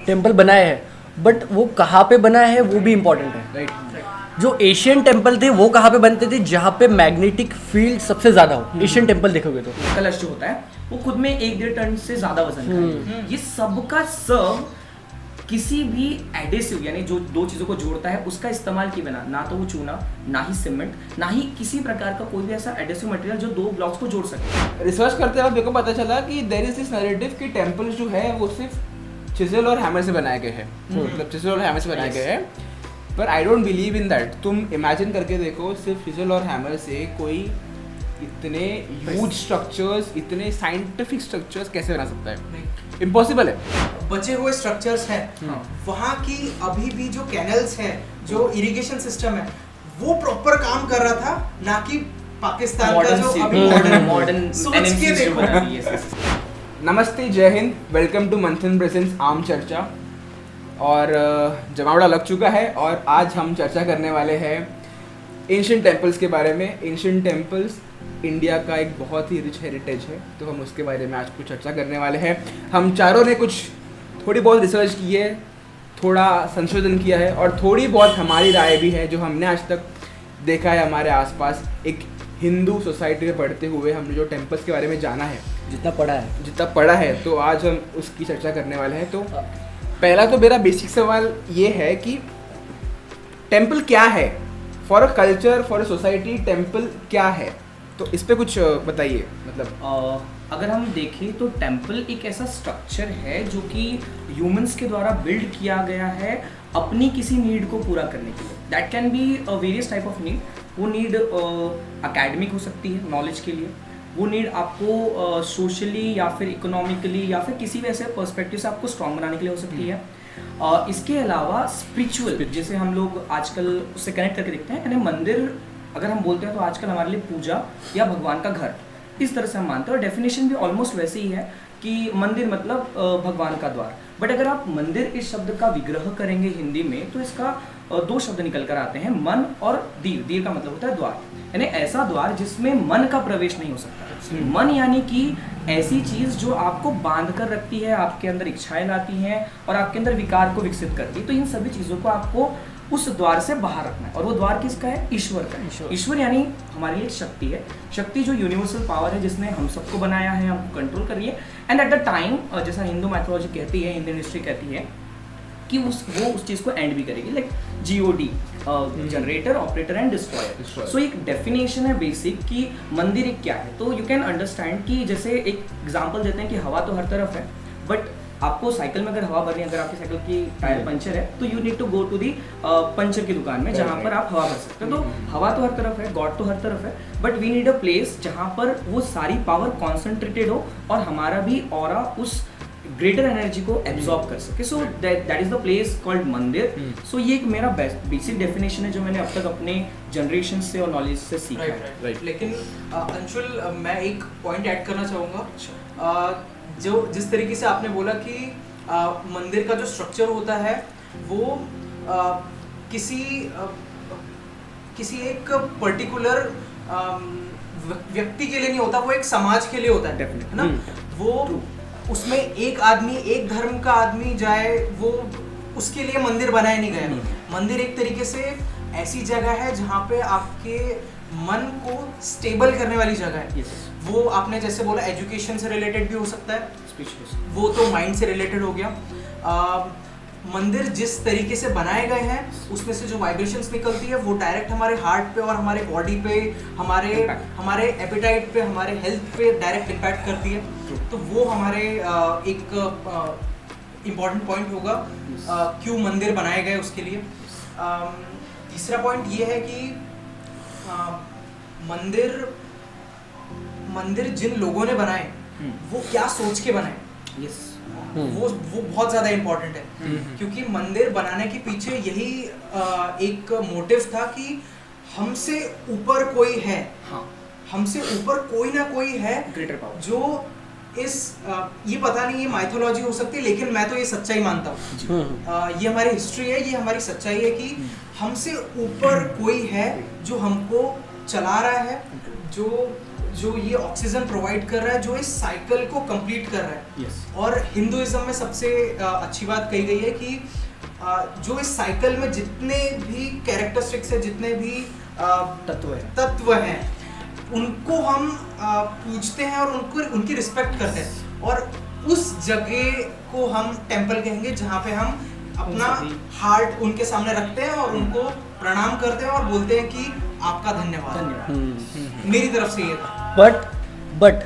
Temple बनाए हैं, but वो कहाँ पे बना है वो भी इम्पोर्टेंट है। राइट। जो एशियन टेम्पल थे वो कहाँ पे बनते थे, जहाँ पे मैग्नेटिक फील्ड सबसे ज़्यादा हो। एशियन टेम्पल देखोगे तो कलश जो होता है वो खुद में 1-1.5 टन से ज्यादा वजन का है। ये सबका सब किसी भी एडेसिव यानी जो दो चीजों को जोड़ता है उसका इस्तेमाल किए बिना, ना तो वो चूना, ना ही सीमेंट, ना ही किसी प्रकार का कोई भी ऐसा एडेसिव मटेरियल जो दो ब्लॉक्स को जोड़ सके। रिसर्च करते वक्त मेरे को पता चला कि देयर इज दिस नैरेटिव कि टेम्पल जो है वो सिर्फ चिजल और हैमर से बनाए गए हैं, मतलब चिजल और हैमर से बनाए गए हैं, पर I don't believe in that. तुम इमेजिन करके देखो, सिर्फ चिजल और हैमर से कोई इतने ह्यूज स्ट्रक्चर्स, इतने साइंटिफिक स्ट्रक्चर्स कैसे बना सकता है? इम्पॉसिबल है। बचे हुए स्ट्रक्चर्स हैं, वहाँ की अभी भी जो कैनल्स हैं, जो इरिगेशन सिस्टम है, वो प्रॉपर काम कर रहा था, ना कि पाकिस्तान का जो अभी मॉडर्न सोच के देखो। नमस्ते, जय हिंद, वेलकम टू मंथन प्रेजेंट्स आम चर्चा। और जमावड़ा लग चुका है और आज हम चर्चा करने वाले हैं एंशिएंट टेम्पल्स के बारे में। एंशिएंट टेम्पल्स इंडिया का एक बहुत ही रिच हेरिटेज है, तो हम उसके बारे में आज कुछ चर्चा करने वाले हैं। हम चारों ने थोड़ी बहुत रिसर्च की है, थोड़ा संशोधन किया है और थोड़ी बहुत हमारी राय भी है जो हमने आज तक देखा है हमारे आसपास। एक हिंदू सोसाइटी में पढ़ते हुए हमने जो टेम्पल्स के बारे में जाना है, जितना पढ़ा है, तो आज हम उसकी चर्चा करने वाले हैं। तो पहला तो मेरा बेसिक सवाल ये है कि टेम्पल क्या है? For a culture, for a society, temple क्या है? तो इस पे कुछ बताइए। मतलब अगर हम देखें तो टेम्पल एक ऐसा स्ट्रक्चर है जो कि ह्यूमंस के द्वारा बिल्ड किया गया है अपनी किसी नीड को पूरा करने के लिए। That can be various type of need. वो नीड अकेडमिक हो सकती है, नॉलेज के लिए। वो नीड आपको सोशली या फिर इकोनॉमिकली या फिर किसी भी ऐसे पर्सपेक्टिव से आपको स्ट्रॉन्ग बनाने के लिए हो सकती है। इसके अलावा स्पिरिचुअल, जैसे हम लोग आजकल उससे कनेक्ट करके देखते हैं, यानी मंदिर अगर हम बोलते हैं तो आजकल हमारे लिए पूजा या भगवान का घर, इस तरह से हम मानते हैं। और डेफिनेशन भी ऑलमोस्ट वैसे ही है कि मंदिर मतलब भगवान का द्वार। बट अगर आप मंदिर इस शब्द का विग्रह करेंगे हिंदी में तो इसका दो शब्द निकल कर आते हैं, मन और दीर। दीर का मतलब होता है द्वार, यानी ऐसा द्वार जिसमें मन का प्रवेश नहीं हो सकता। मन यानी कि ऐसी चीज जो आपको बांध कर रखती है, आपके अंदर इच्छाएं लाती हैं और आपके अंदर विकार को विकसित करती है। तो इन सभी चीजों को आपको उस द्वार से बाहर रखना है। और वो द्वार किसका है? ईश्वर का है। ईश्वर यानी हमारे लिए शक्ति है, शक्ति जो यूनिवर्सल पावर है जिसने हम सबको बनाया है, हमको कंट्रोल कर रही है। एंड एट द टाइम, जैसा हिंदू मैथोलॉजी कहती है, इंडियन हिस्ट्री कहती है कि वो उस चीज़ को एंड भी करेगी, like GOD, generator, operator and destroyer. So एक डेफिनेशन है बेसिक कि मंदिर एक क्या है। तो यू कैन अंडरस्टैंड कि जैसे एक एग्जांपल देते हैं कि हवा तो हर तरफ है, बट आपको साइकिल में अगर हवा भरनी है, अगर आपकी साइकिल की टायर पंचर है तो you need to go to the puncture की दुकान में जहाँ पर आप हवा भर सकते हो। तो हवा तो हर तरफ है, गॉड तो हर तरफ है, but we need a place जहाँ पर वो सारी पावर कॉन्सेंट्रेटेड हो और हमारा भी ऑरा उस ग्रेटर एनर्जी को एब्जॉर्ब कर सके। सो that is the place called मंदिर। सो ये एक मेरा बेसिक डेफिनेशन है जो मैंने अब तक अपने जनरेशन से और नॉलेज से सीखा है। लेकिन अंशुल, मैं एक पॉइंट ऐड करना चाहूँगा। जो जिस तरीके से आपने बोला कि मंदिर का जो स्ट्रक्चर होता है वो किसी एक पर्टिकुलर व्यक्ति के लिए नहीं होता, वो एक समाज के लिए होता है, डेफिनेट है ना। वो उसमें एक आदमी, एक धर्म का आदमी जाए, वो उसके लिए मंदिर बनाया नहीं गया। मंदिर एक तरीके से ऐसी जगह है जहाँ पे आपके मन को स्टेबल करने वाली जगह है। वो आपने जैसे बोला एजुकेशन से रिलेटेड भी हो सकता है, वो तो माइंड से रिलेटेड हो गया। मंदिर जिस तरीके से बनाए गए हैं उसमें से जो वाइब्रेशंस निकलती है वो डायरेक्ट हमारे हार्ट पे और हमारे बॉडी पे, हमारे एपेटाइट पे, हमारे हेल्थ पे डायरेक्ट इम्पैक्ट करती है। तो वो हमारे एक इम्पॉर्टेंट पॉइंट होगा क्यों मंदिर बनाए गए उसके लिए। तीसरा पॉइंट ये है कि मंदिर जिन लोगों ने बनाए वो क्या सोच के बनाए, वो बहुत ज़्यादा इम्पोर्टेंट है। क्योंकि मंदिर बनाने के पीछे यही एक मोटिव था कि हमसे ऊपर कोई है, हमसे ऊपर कोई ना कोई है ग्रेटर पावर, जो ये पता नहीं ये माइथोलॉजी हो सकती है, लेकिन मैं तो ये सच्चाई मानता हूँ। ये हमारी हिस्ट्री है, ये हमारी सच्चाई है कि हमसे ऊपर कोई है जो हमको चला रहा है, जो जो ये ऑक्सीजन प्रोवाइड कर रहा है, जो इस साइकिल को कंप्लीट कर रहा है। Yes. और हिंदुइज्म में सबसे अच्छी बात कही गई है कि जो इस साइकिल में जितने भी कैरेक्टरिस्टिक्स है, जितने भी तत्व हैं, उनको हम पूजते हैं और उनकी रिस्पेक्ट करते हैं। और उस जगह को हम टेम्पल कहेंगे जहाँ पे हम अपना हार्ट उनके सामने रखते हैं और उनको प्रणाम करते हैं और बोलते हैं कि आपका धन्यवाद। मेरी तरफ से ये था। बट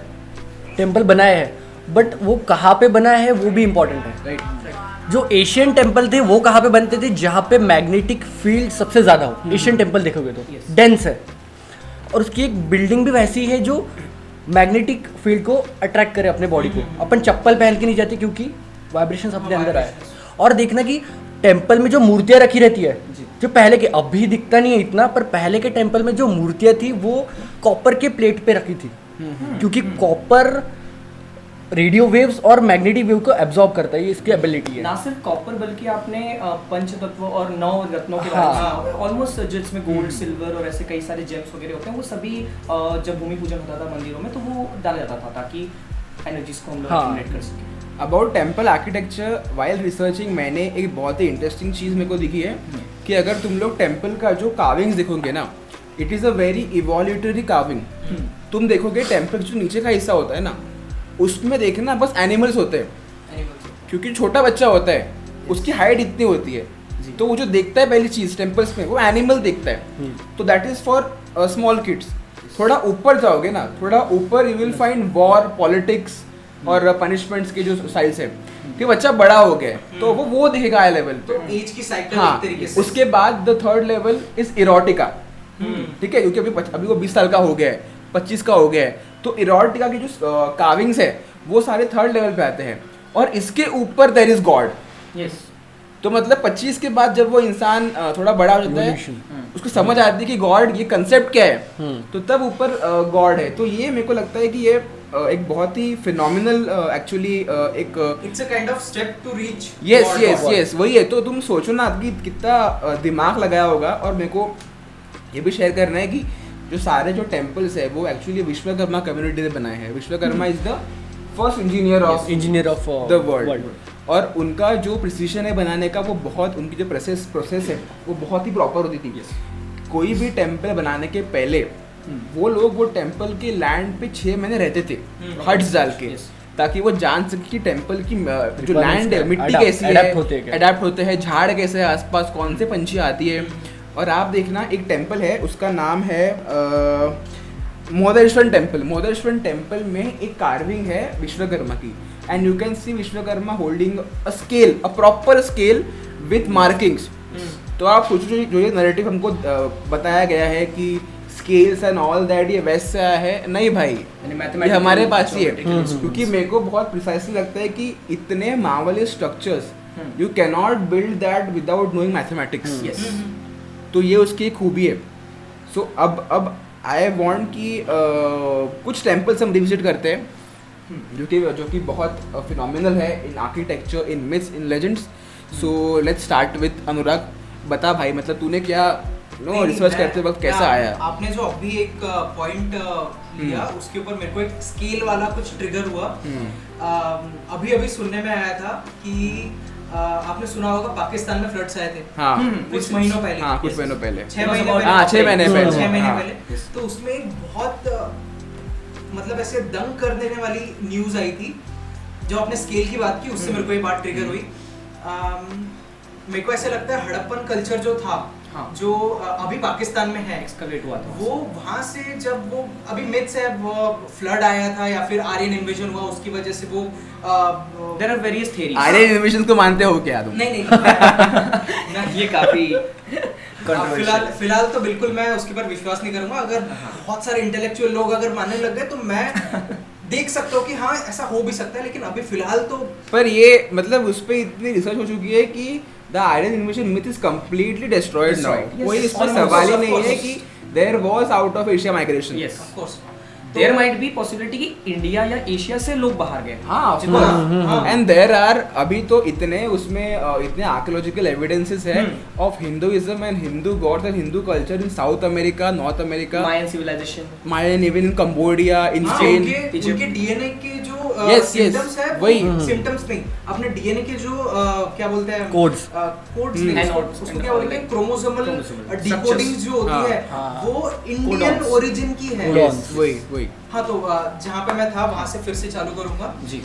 टेम्पल बनाए हैं, बट वो कहाँ पे बना है वो भी इम्पोर्टेंट है। राइट। जो एशियन टेम्पल थे वो कहाँ पे बनते थे, जहाँ पे मैग्नेटिक फील्ड सबसे ज़्यादा हो। एशियन टेम्पल देखोगे तो Yes. डेंस है, और उसकी एक बिल्डिंग भी वैसी है जो मैग्नेटिक फील्ड को अट्रैक्ट करे अपने बॉडी को। अपन चप्पल पहन के नहीं जाते क्योंकि वाइब्रेशन अपने अंदर आए। और देखना कि टेम्पल में जो मूर्तियाँ रखी रहती है, जो पहले के, अभी दिखता नहीं है इतना, पर पहले के टेम्पल में जो मूर्तियाँ थी वो कॉपर के प्लेट पे रखी थी, क्योंकि कॉपर रेडियो वेव्स और मैग्नेटिक वेव को एब्जॉर्ब करता है, ये इसकी एबिलिटी है। ना सिर्फ कॉपर बल्कि आपने पंच तत्व और 9 रत्नों के हाँ। बारे में ऑलमोस्ट, जिसमें गोल्ड, सिल्वर और ऐसे कई सारे जेम्स वगैरह होते हैं, वो सभी जब भूमि पूजन होता था मंदिरों में तो वो डाला जाता था ताकि एनर्जीज को हम लोग हाँ। एक्टिवेट कर सकें। About temple architecture while researching मैंने एक बहुत ही इंटरेस्टिंग चीज़ मेरे को दिखी है कि अगर तुम लोग टेम्पल का जो कार्विंग्स देखोगे ना, it is a very evolutionary carving. तुम देखोगे टेम्पल जो नीचे का हिस्सा होता है ना, उसमें देखना बस एनिमल्स होते हैं, क्योंकि छोटा बच्चा होता है उसकी हाइट इतनी होती है, तो वो जो देखता है पहली चीज़ टेम्पल्स में वो एनिमल देखता है। तो that is for small kids. थोड़ा ऊपर जाओगे ना, थोड़ा ऊपर you will find war, politics और पनिशमेंट्स के जो साइड्स है कि बच्चा बड़ा हो गया है तो वो देखेगा हाई लेवल पे। तो एज की साइकिल हाँ, एक तरीके से। उसके बाद the third level is erotica. ठीक है, क्योंकि अभी वो 20 साल का हो गया है, 25 का हो गया है, तो इरोटिका की जो कार्विंग्स है वो सारे थर्ड लेवल पे आते हैं। और इसके ऊपर देयर इज गॉड। यस। तो मतलब 25 के बाद जब वो इंसान थोड़ा बड़ा हो जाता है, उसको समझ आती है कि गॉड ये कंसेप्ट क्या है, तो तब ऊपर गॉड है। तो ये मेरे को लगता है कि ये एक बहुत ही फिनोमिनल एक्चुअली एक it's a kind of step to reach. Yes वही है। तो तुम सोचो ना कि कितना दिमाग लगाया होगा। और मेरे को ये भी शेयर करना है कि जो सारे जो टेम्पल्स है वो एक्चुअली विश्वकर्मा कम्युनिटी ने बनाए हैं। Vishwakarma is the first engineer of the world. और उनका जो प्रिसीजन है बनाने का वो बहुत, उनकी जो प्रोसेस है वो बहुत ही प्रॉपर होती थी। कोई भी टेम्पल बनाने के पहले वो लोग वो टेम्पल के लैंड पे 6 महीने रहते थे हट्स डाल के, ताकि वो जान सके कि टेम्पल की जो लैंड है, मिट्टी कैसी है, अडेप्ट होते हैं, झाड़ कैसे है आसपास, कौन से पंछी आती है। और आप देखना एक टेम्पल है, उसका नाम है मोहदेश्वर टेम्पल। मोहदेश्वर टेम्पल में एक कार्विंग है विश्वकर्मा की, and you can C Vishwakarma holding a scale, a proper scale with markings. तो आप सोचो जो ये नैरेटिव हमको बताया गया है कि स्केल्स एंड ऑल दैट ये वेस्ट से आया है, नहीं भाई, ये हमारे पास ही है। क्योंकि मेरे को बहुत प्रिसाइसली लगता है कि इतने marvellous structures you can not build that without knowing mathematics. तो ये उसकी एक खूबी है। सो अब आई वांट कि कुछ टेम्पल्स हम रिविजिट करते हैं जो कि बहुत फिनोमिनल है in architecture, in myths, in legends. So let's start with Anurag. बता भाई, मतलब तूने क्या रिसर्च करते वक्त कैसा आया? आपने जो अभी एक पॉइंट लिया उसके ऊपर मेरे को एक स्केल वाला कुछ ट्रिगर हुआ। अभी सुनने में आया था कि आपने सुना होगा पाकिस्तान में फ्लड्स आए थे। हाँ, कुछ महीनों पहले। हाँ, कुछ महीनों पहले। 6 महीने पहले। हाँ, 6 महीने पहले। 6 महीने हाँ। पहले। तो उसमें एक बहुत मतलब ऐसे दंग कर देने वाली न्यूज आई थी। जो आपने स्केल की बात की उससे मेरे को ये बात ट्रिगर हुई। मेरे को ऐसे लगता है हड़प्पन कल्चर जो था, हाँ। जो अभी पाकिस्तान में है, एक्सकवेट हुआ था, वो वहां से जब वो अभी मिथ्स है, वो फ्लड आया था या फिर आर्यन इन्वेजन हुआ, उसकी वजह से वो there are various theories. Aryan invasion को मानते हो क्या तुम? नहीं ये काफी फिलहाल तो बिल्कुल मैं उसके पर विश्वास नहीं करूंगा। अगर बहुत सारे इंटेलेक्चुअल लोग अगर मानने लग गए तो मैं देख सकता हूँ कि हाँ ऐसा हो भी सकता है, लेकिन अभी फिलहाल तो। पर ये मतलब उस पे इतनी रिसर्च हो चुकी है कि the Aryan invasion myth is completely destroyed now. कोई इसमें सवाल ही नहीं है कि there was out of Asia migration. Yes, of course. There might be possibility कि इंडिया या एशिया से लोग बाहर गए। हाँ एंड देयर आर अभी तो इतने उसमें इतने आर्कियोलॉजिकल एविडेंसेस है of Hinduism and Hindu gods and Hindu culture in South America, North America, Mayan civilization, Mayan even in Cambodia, in Spain. उनके डीएनए के जो Yes, सिम्टम्स है, वही। सिम्टम्स नहीं, अपने डीएनए के जो क्या बोलते हैं, Codes। कोड्स नहीं, Nodes, उसको क्या बोलते हैं, क्रोमोसोमल Chromosomal डिकोडिंग जो होती है, हाँ। वो इंडियन Codons। ओरिजिन की है। Codons। वही हाँ, तो जहाँ पे मैं था वहाँ से फिर से चालू करूंगा जी।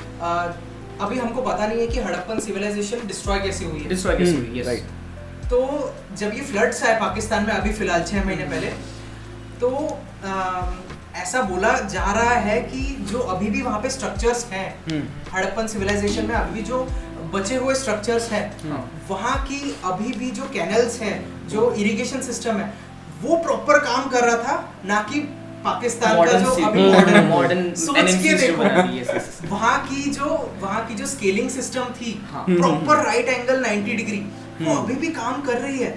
अभी हमको पता नहीं है कि हड़प्पन सिविलाइजेशन डिस्ट्रॉय कैसे हुई है। डिस्ट्रॉय कैसे हुई, यस। राइट। तो जब ये फ्लड्स आए पाकिस्तान में अभी फिलहाल 6 महीने पहले, तो ऐसा बोला जा रहा है कि जो अभी भी वहाँ पे स्ट्रक्चर्स हैं हड़प्पन सिविलाइजेशन में, अभी भी जो बचे हुए स्ट्रक्चर्स हैं, वहाँ की अभी भी जो कैनल्स हैं, जो इरिगेशन सिस्टम है, वो प्रॉपर काम कर रहा था, ना कि पाकिस्तान का जो अभी मॉडर्न सोच के देखो यस। वहाँ की जो स्केलिंग सिस्टम थी, हाँ। प्रॉपर राइट एंगल 90 डिग्री, वो अभी भी काम कर रही है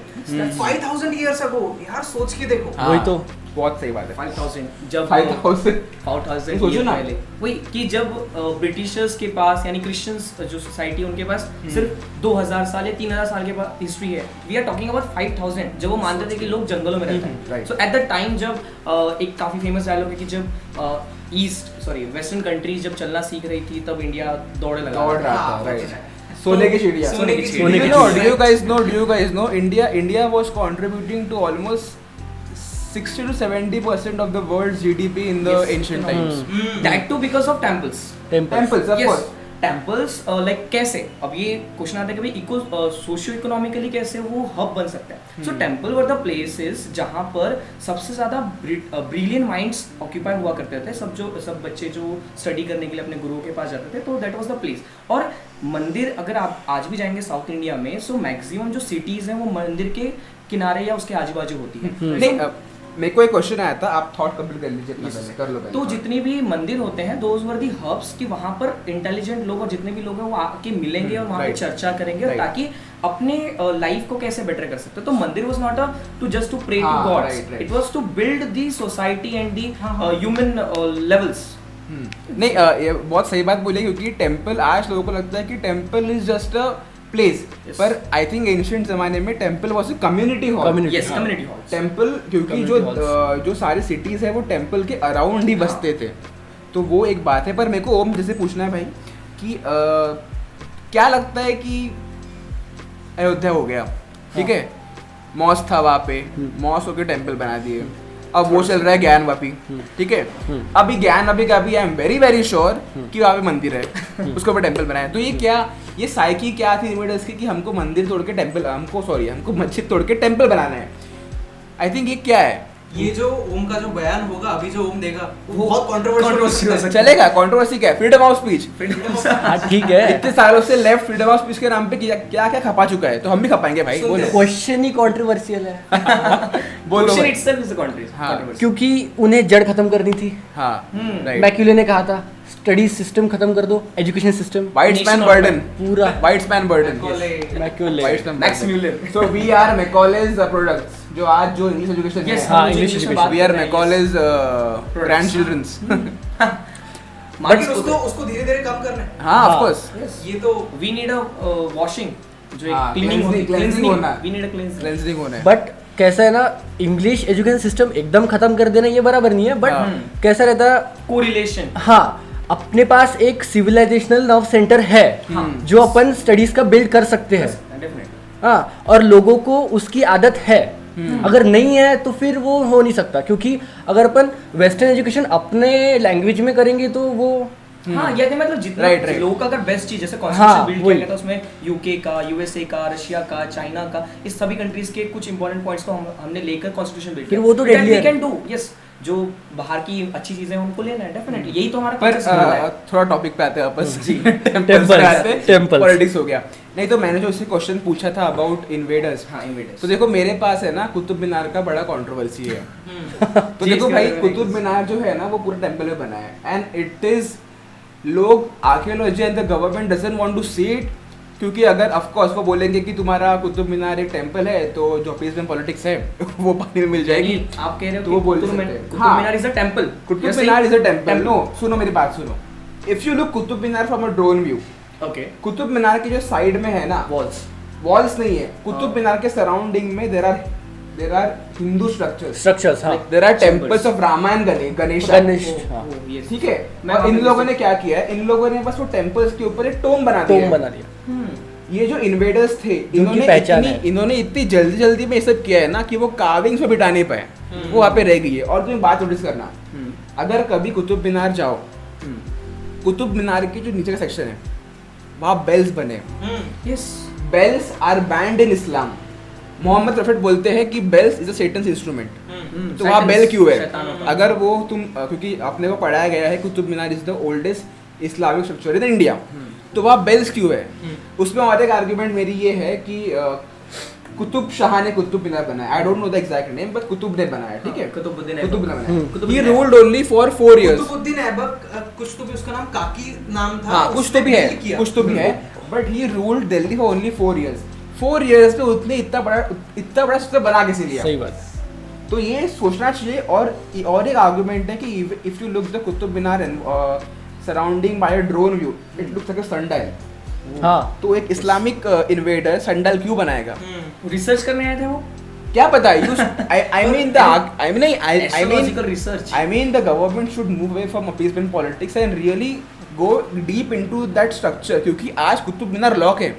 5000 इयर्स अगो। यार सोच के देखो। वही तो बहुत सही बात है। 5000 जब 5000 सोचो ना। पहले वही कि जब ब्रिटिशर्स के पास यानी क्रिश्चियंस जो सोसाइटी उनके पास सिर्फ 2000 साल या 3000 साल के पास हिस्ट्री है। वी आर टॉकिंग अबाउट 5000 जब वो मानते थे कि लोग जंगलों में रहते हैं। right. So at the time जब एक काफी फेमस डायलॉग है कि जब वेस्टर्न कंट्रीज जब चलना सीख रही थी तब इंडिया दौड़ रहा था। राइट। सोने की चिड़िया। सोने की सोने की चिड़िया। चिड़िया। Do you guys know India was contributing to almost 60 to 70% of the world's GDP in the Yes. ancient times. That too because of temples. Temples, of course. Temples like कैसे, अब ये क्वेश्चन आता है कि भाई सोशियो इकोनॉमिकली कैसे वो hub बन सकता है। सो टेम्पल वर द प्लेसेस जहाँ पर सबसे ज़्यादा ब्रिलियंट माइंड्स ऑक्यूपाई हुआ करते थे। सब बच्चे जो स्टडी करने के लिए अपने गुरुओं के पास जाते थे, तो दैट वाज द प्लेस। और मंदिर अगर आप आज भी जाएंगे साउथ इंडिया में, सो मैक्सिमम जो सिटीज़ हैं वो मंदिर के किनारे या उसके आजू बाजू होती है। नहीं, मेरे को एक क्वेश्चन आया था, आप थॉट कंप्लीट कर लीजिए अपना पहले, कर लो पहले। तो जितनी भी मंदिर होते हैं दोज वर दी हब्स कि वहाँ पर इंटेलिजेंट लोग और जितने भी लोग हैं वो आके मिलेंगे और वहाँ पे right. चर्चा करेंगे Right. ताकि अपने लाइफ को कैसे बेटर कर सकते हैं। तो मंदिर was not to just to pray to हाँ, gods, right, right. It was to build the society and the human levels. नहीं, ये बहुत सही बात बोली, क्योंकि टेम्पल आज लोगों को लगता है कि temple is just a place, Yes. पर आई थिंक एंशिएंट जमाने में temple was a community hall. Community. Yes, community halls. Temple, क्योंकि Community जो सारी सिटीज है वो टेम्पल के अराउंड ही बसते थे, तो वो एक बात है। पर मेरे को ओम जैसे पूछना है भाई कि क्या लगता है कि अयोध्या हो गया, ठीक है, मॉस था वहाँ पे, मॉस होके टेम्पल बना दिए, अब वो चल रहा है ज्ञान वापी, ठीक है, अभी ज्ञान वापी का भी I am very very sure कि वहाँ पे मंदिर है, उसको भी टेम्पल बनाया। तो ये साइकी क्या थी इन्वर्टर्स की कि हमको मंदिर तोड़ के टेम्पल, हमको मस्जिद तोड़ के टेम्पल बनाना है। आई थिंक ये क्या है, ये जो ओम का जो बयान होगा अभी जो ओम देगा वो बहुत कंट्रोवर्शियल हो सकता है। चलेगा? कंट्रोवर्सी क्या है? Freedom of speech. हाँ ठीक है। इतने सालों से लेफ्ट फ्रीडम ऑफ स्पीच के नाम पे क्या क्या खपा चुका है, तो हम भी खपाएंगे भाई। सुन बोलो ले। क्वेश्चन ही कंट्रोवर्शियल है बोलो क्वेश्चन भाई। इटसेल्फ इज अ हाँ। कंट्रोवर्सी। क्योंकि उन्हें जड़ खत्म करनी थी। हाँ, राइट। मैक्यूले ने कहा था स्टडी सिस्टम खत्म कर दो, education system white span Nation of burden, पूरा white span burden. Macaulay. Max Muller. So we are Macaulay's products. जो आज जो इंग्लिश एजुकेशन Yes, है, हाँ, हम English English में education. बात we are कर रहे हैं, Macaulay's Products. grandchildren's. लेकिन उसको धीरे-धीरे कम करना है। हाँ, of हाँ। course. ये तो वी नीड अ वॉशिंग, जो हाँ, एक क्लीनिंग होती है, cleansing होना है। We need a cleansing. Cleansing होना है। बट कैसा है ना, इंग्लिश एजुकेशन सिस्टम एकदम खत्म कर देना ये बराबर नहीं है। बट हाँ। कैसा रहता है, कोरिलेशन। हाँ अपने पास एक सिविलाइजेशनल नर्व सेंटर है जो अपन स्टडीज का बिल्ड कर सकते हैं। डेफिनेटली। हाँ, और लोगों को उसकी आदत है। अगर नहीं है तो फिर वो हो नहीं सकता, क्योंकि अगर अपन वेस्टर्न एजुकेशन अपने लैंग्वेज में करेंगे तो वो हाँ, ये मतलब जितना Right. लोगों का अगर बेस्ट चीज जैसे हाँ, कॉन्स्टिट्यूशन बिल्ड किया वही। गया था उसमें यूके का, यूएसए का, रशिया का, चाइना का, इस सभी कंट्रीज के कुछ इंपॉर्टेंट पॉइंट्स को हमने लेकर कॉन्स्टिट्यूशन बिल्ड फिर वो तो deadly है। Can do. यस, जो बाहर की अच्छी चीजें हैं उनको लेना है डेफिनेटली, यही तो हमारा पर culture से जुड़ा है। थोड़ा टॉपिक पे आते हैं वापस। Temples, पे आते हैं। temples। पॉलिटिक्स हो गया। नहीं तो मैंने जो उससे क्वेश्चन पूछा था अबाउट इन्वेडर्स, हाँ, invaders। तो देखो मेरे पास है ना कुतुब मीनार का बड़ा कंट्रोवर्सी है। तो जी, देखो इसके भाई, बारे में कुतुब मीनार जो है ना वो पूरा टेम्पल में बना है, एंड इट इज, लोग archaeology and the government doesn't want to see it क्योंकि अगर ऑफ कोर्स वो बोलेंगे कि तुम्हारा कुतुब मीनार एक टेंपल है तो जो पीस में पॉलिटिक्स है वो पानी में मिल जाएगी। आप कह रहे हो तो वो कि बोल कुतुब सकते हैं। कुतुब हाँ। Minar is a temple. Qutub Minar is a temple. No, सुनो मेरी बात सुनो। If you look Qutub Minar from a drone view, okay, Qutub Minar के जो साइड में है ना, वॉल्स नहीं है। कुतुब मीनार के सराउंडिंग में देयर आर हिंदू स्ट्रक्चर्स, हाँ, there are temples of Rama and Ganesh. हाँ, ठीक है, और इन लोगों ने क्या किया है, इन लोगों ने बस वो टेम्पल्स के ऊपर एक टोम बना दिया है। ये जो इन्वेडर्स थे, इन्होंने इतनी जल्दी में ये सब किया है ना कि वो कार्विंग्स में बिठा नहीं पाए, वो वहाँ पे रह गई है। और तुम्हें बात नोटिस करना, अगर कभी कुतुब मीनार जाओ, कुतुब मीनार के जो नीचे का सेक्शन है वहाँ बेल्स बने। Yes, bells are banned in Islam. Mohammed prophet बोलते हैं कि bells is a Satan's instrument. तो वहाँ बेल क्यों है? अगर वो तुम क्योंकि अपने को पढ़ाया गया है Qutub Minar is the oldest Islamic structure in India, तो वहाँ बेल्स क्यों है? उसमें और एक आर्ग्यूमेंट मेरी ये है कि कुतुब शाह ने कुतुब मीनार बनाया। I don't know the exact name, but Qutub ने बनाया। ठीक है, कुतुबुद्दीन कुतुब ने कुतुब बनाया। ही Minar. Ruled only for 4 years। Qutubuddin Aibak, कुछ तो भी उसका नाम काकी नाम था। हाँ, कुछ तो भी है, कुछ तो भी है, but he ruled Delhi for only 4 years। 4 years में उसने इतना बड़ा स्ट्रक्चर बना कैसे लिया? सही बात है। तो ये सोचना चाहिए। और एक आर्गुमेंट है कि if you look the Qutub Minar and surrounding by a drone view, it looks like a sundial. हाँ, तो एक इस्लामिक इन्वेडर सनडाइल क्यों बनाएगा? रिसर्च करने आए थे वो, क्या पता? Astrological research. I mean the government should move away from appeasement politics and really go deep into that structure, क्योंकि आज कुतुब मीनार लॉक है।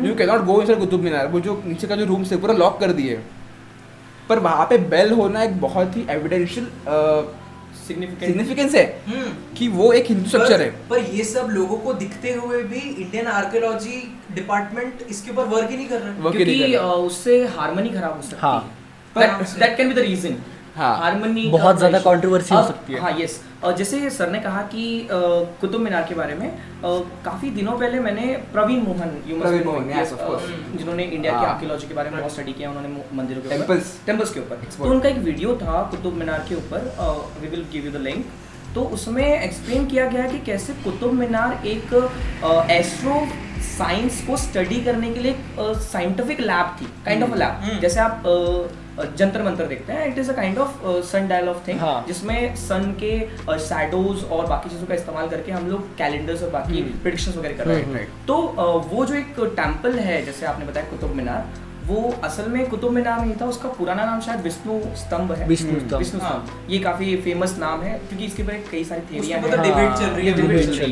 You cannot go inside Qutub Minar. वो जो नीचे का जो रूम से पूरा लॉक कर दिए, पर वहाँ पे बेल होना एक बहुत ही एविडेंशियल सिग्निफिकेंस है कि वो एक हिंदू स्ट्रक्चर है। पर ये सब लोगों को दिखते हुए भी इंडियन आर्कियोलॉजी डिपार्टमेंट इसके ऊपर वर्क ही नहीं कर रहा है। क्योंकि उससे हार्मनी खराब हो सकती हाँ। है। That can be the reason. हाँ, हार्मनी बहुत ज्यादा कंट्रोवर्सी हो सकती है। हाँ, यस। जैसे सर ने कहा कि कुतुब मीनार के बारे में काफी दिनों पहले मैंने Praveen Mohan, yes, of course। जिन्होंने इंडिया की हाँ। आर्कियोलॉजी के बारे में बहुत स्टडी किया, उन्होंने मंदिरों के टेम्पल्स के ऊपर, तो उनका एक वीडियो था कुतुब मीनार के ऊपर, we will give you the link. तो उसमें एक्सप्लेन किया गया कि कैसे कुतुब मीनार एक एस्ट्रो साइंस को स्टडी करने के लिए साइंटिफिक लैब थी, काइंड ऑफ लैब। जैसे आप जंतर मंतर देखते हैं, it is a kind of sun dial of thing, जिसमें सन के शैडोज और बाकी चीजों का इस्तेमाल करके हम लोग कैलेंडर्स और बाकी प्रेडिक्शंस वगैरह कर रहे हैं। तो वो जो एक टेम्पल है, जैसे आपने बताया कुतुब मीनार, वो असल में कुतुब मीनार नहीं था, उसका पुराना नाम शायद विष्णु स्तंभ है। विष्णु स्तंभ, ये काफी फेमस नाम है क्योंकि इसके ऊपर कई सारी थ्योरियां हैं, डिबेट चल रही है,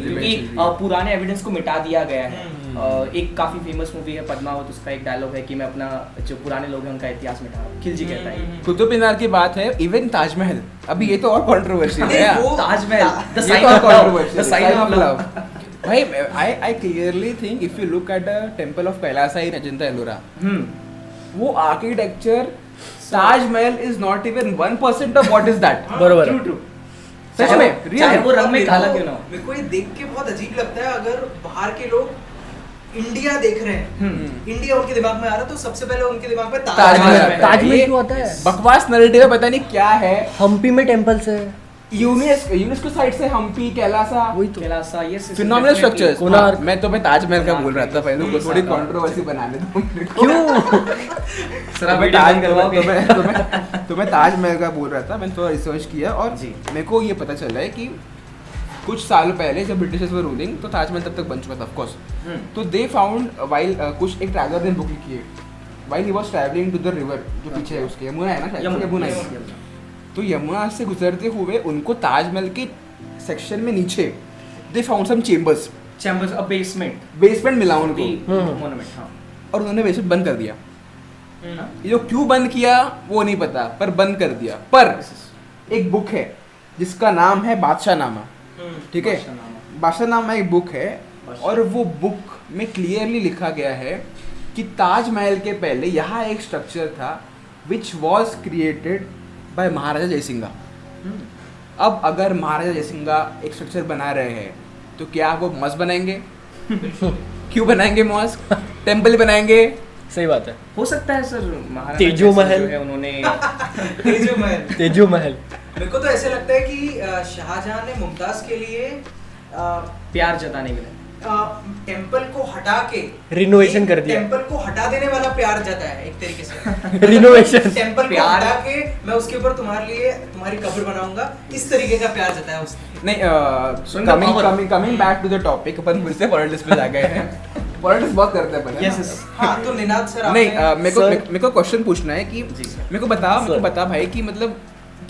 क्योंकि पुराने एविडेंस को मिटा दिया गया है। एक काफी फेमस मूवी है पद्मावत, उसका एक डायलॉग है कि मैं अपना जो पुराने लोग हैं उनका इतिहास मिटा रहा हूं, खिलजी कहता है। कुतुब मीनार की बात है, इवन ताजमहल, अभी ये तो और कंट्रोवर्शियल है। Taj Mahal, the sign of love. भाई, I clearly think if you look at the temple of Kailasa in Ajanta Ellora, वो architecture, Taj Mahal is not even 1% of what is that. बरोबर, ट्रू। सच में, चाहे वो रंग में काला क्यों ना हो। मेरे को ये देख के बहुत अजीब लगता है, अगर बाहर के लोग इंडिया देख रहे हैं, इंडिया उनके दिमाग में आ रहा है, तो सबसे पहले उनके दिमाग में ताजमहल क्यों आता है? बकवास नैरेटिव है, पता नहीं क्या है। हम्पी में टेम्पल्स है, यूनेस्को साइड से हम्पी, कैलासा, वही तो Kailasa, yes, phenomenal structures. Konark. मैं ताजमहल का बोल रहा था पहले, तो थोड़ी कंट्रोवर्सी बनाने दो। क्यों? मैं ताजमहल का बोल रहा था, मैंने थोड़ा रिसर्च किया और मेरे को ये पता चला है कि कुछ साल पहले जब ब्रिटिशर्स वर रूलिंग, तो ताजमहल तब तक बन चुका था ऑफ कोर्स। तो दे फाउंड व्हाइल कुछ एक ट्रैवलर ने बुक लिखी है, while he was travelling to the river, जो पीछे है उसके, यमुना है ना शायद, यमुना है। तो यमुना से गुजरते हुए उनको ताजमहल के सेक्शन में नीचे they found some chambers, a basement मिला उनको, मोनुमेंट। हाँ, और उन्होंने बेसमेंट बंद कर दिया। ये जो क्यों बंद किया वो नहीं पता, पर बंद कर दिया। पर एक बुक है जिसका नाम है बादशाहनामा, ठीक है, बादशाहनामा एक बुक है, और वो बुक में क्लियरली लिखा गया है कि ताजमहल के पहले यहाँ एक स्ट्रक्चर था विच वॉज क्रिएटेड बाय महाराजा जयसिंघा। अब अगर महाराजा जयसिंघा एक स्ट्रक्चर बना रहे हैं, तो क्या वो मस्जिद बनाएंगे? क्यों बनाएंगे मस्जिद? टेम्पल बनाएंगे? सही बात है, हो सकता है सर। महाराजा तेजो महल है, उन्होंने तेजो महल। मेरे को तो ऐसे लगता है कि शाहजहां ने मुमताज के लिए प्यार जताने के लिए टेम्पल को हटा के Renovation कर दिया। टेम्पल को हटा देने वाला प्यार जताया है एक तरीके से। रिनोवेशन। टेम्पल को प्यार। हटा के मैं उसके ऊपर तुम्हारे लिए तुम्हारी कब्र बनाऊंगा, इस तरीके का प्यार जताया उसने। नहीं, coming back to the topic, अपन फिर से पॉलिटिक्स पे आ गए हैं। पॉलिटिक्स बहुत करते हैं अपन, है Yes, ना? yes. हाँ तो निनाद सर नहीं, आपने- मेरे को क्वेश्चन पूछना है कि जी, सर। मेरे को बता भाई कि मतलब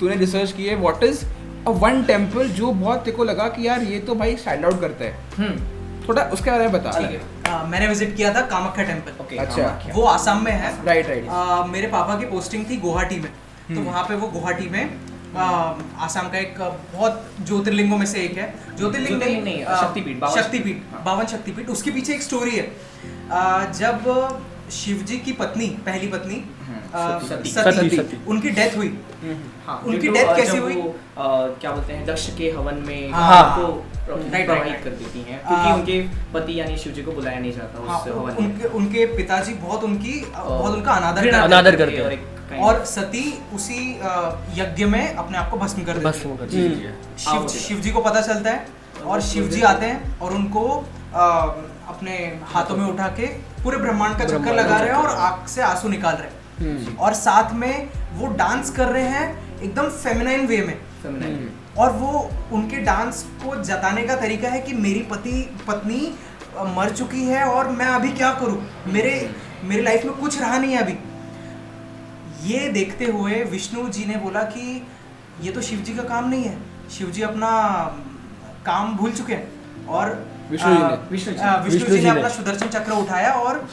तूने रिसर्च की है, what is a one temple जो बहुत तेरे को लगा कि यार ये तो भाई स्टैंड आउट करता है, थोड़ा उसके बारे में बता। ठीक है। मैंने विजिट किया था कामाख्या टेम्पल। ओके, अच्छा। कामाख्या। वो आसाम में है। राइट। मेरे पापा की पोस्टिंग थी गुवाहाटी में, तो वहाँ पे वो गुवाहाटी में आसाम का एक बहुत ज्योतिर्लिंगों में से एक है। ज्योतिर्लिंग ज्योतिर्लिंग नहीं, शक्तिपीठ, बावन शक्तिपीठ, हाँ। 52 शक्तिपीठ। उसके पीछे एक स्टोरी है। जब शिव जी की पत्नी, पहली पत्नी सती। सती। उनकी डेथ हुई। हाँ, उनकी जो डेथ कैसे जब हुई? वो, क्या बोलते हैं, दक्ष के हवन में हाँ। उनको राइट, प्रवाहित राइट। कर देती हैं, क्योंकि उनके पति यानी शिव जी को बुलाया नहीं जाता हाँ, उस हवन में। उनके पिताजी बहुत उनका अनादर घृणा करते अनादर करते करते हैं। और एक kind और सती उसी यज्ञ में अपने आप को भस्म कर देती बस वो कर दीजिए। शिव जी को पता चलता है और शिव जी आते हैं और उनको अपने हाथों में उठा के पूरे ब्रह्मांड का चक्कर लगा रहे हैं और आंख से आंसू निकाल रहे हैं, और साथ में वो डांस कर रहे हैं एकदम फेमिनाइन वे में। feminine। और वो उनके डांस को जताने का तरीका है कि मेरी पत्नी मर चुकी है और मैं अभी क्या करूं, मेरे लाइफ में कुछ रहा नहीं है अभी। ये देखते हुए विष्णु जी ने बोला कि ये तो शिव जी का काम नहीं है, शिव जी अपना काम भूल चुके हैं। और विष्णु जी ने अपना सुदर्शन चक्र उठाया और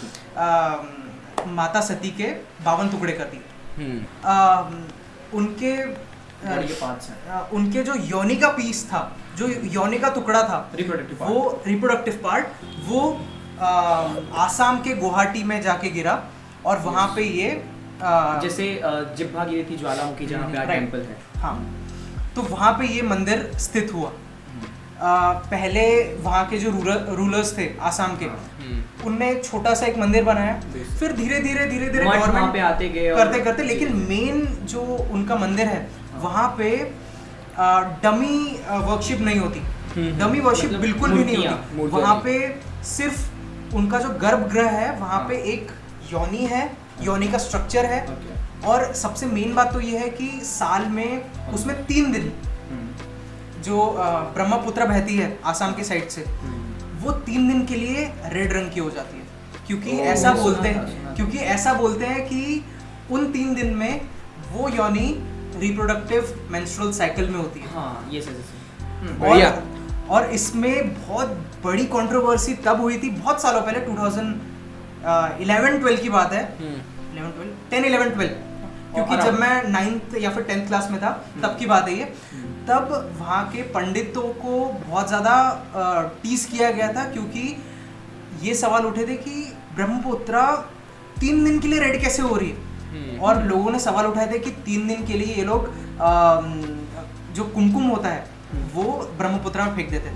माता सती के 52 टुकड़े कर दिए। उनके बॉडी के पार्ट्स हैं। उनके जो योनि का पीस था, जो योनि का टुकड़ा था, Reproductive वो रिप्रोडक्टिव पार्ट, वो आसाम के गुवाहाटी में जाके गिरा और वहाँ पे ये जैसे जिब्भा गिरी थी ज्वालामुखी, जहाँ पे राइट। टेम्पल है। हाँ, तो वहाँ पे ये मंदिर स्थित हुआ। पहले वहाँ के जो रूलर्स थे आसाम के, उनने एक छोटा सा एक मंदिर बनाया, फिर धीरे धीरे मठ वहाँ गवर्नमेंट पे आते गए और- करते करते, लेकिन मेन जो उनका मंदिर है वहाँ पे डमी वर्शिप नहीं होती, डमी वर्शिप मतलब बिल्कुल भी नहीं मूर्तियाँ, होती। मूर्तियाँ वहाँ नहीं। पे सिर्फ उनका जो गर्भगृह है वहाँ पे एक योनि है, योनि का स्ट्रक्चर है। Okay. और सबसे मेन बात तो ये है कि साल में उसमें 3 दिन जो ब्रह्मपुत्र बहती है आसाम के साइड से, वो 3 दिन के लिए रेड रंग की हो जाती है, क्योंकि ऐसा सुना बोलते था, हैं, सुना था। क्योंकि ऐसा बोलते हैं कि उन 3 दिन में वो योनि रिप्रोडक्टिव मेंस्ट्रुअल साइकिल में होती है। हाँ, ये सही। बढ़िया। और इसमें बहुत बड़ी कंट्रोवर्सी तब हुई थी बहुत सालों पहले, 2011-12 की बात है, 10-11-12, क्योंकि और जब मैं 9th या फिर 10th क्लास में था तब की बात है ये। तब वहाँ के पंडितों को बहुत ज़्यादा टीज किया गया था, क्योंकि ये सवाल उठे थे कि ब्रह्मपुत्रा 3 दिन के लिए रेड कैसे हो रही है, और लोगों ने सवाल उठाए थे कि 3 दिन के लिए ये लोग जो कुमकुम होता है वो ब्रह्मपुत्रा में फेंक देते थे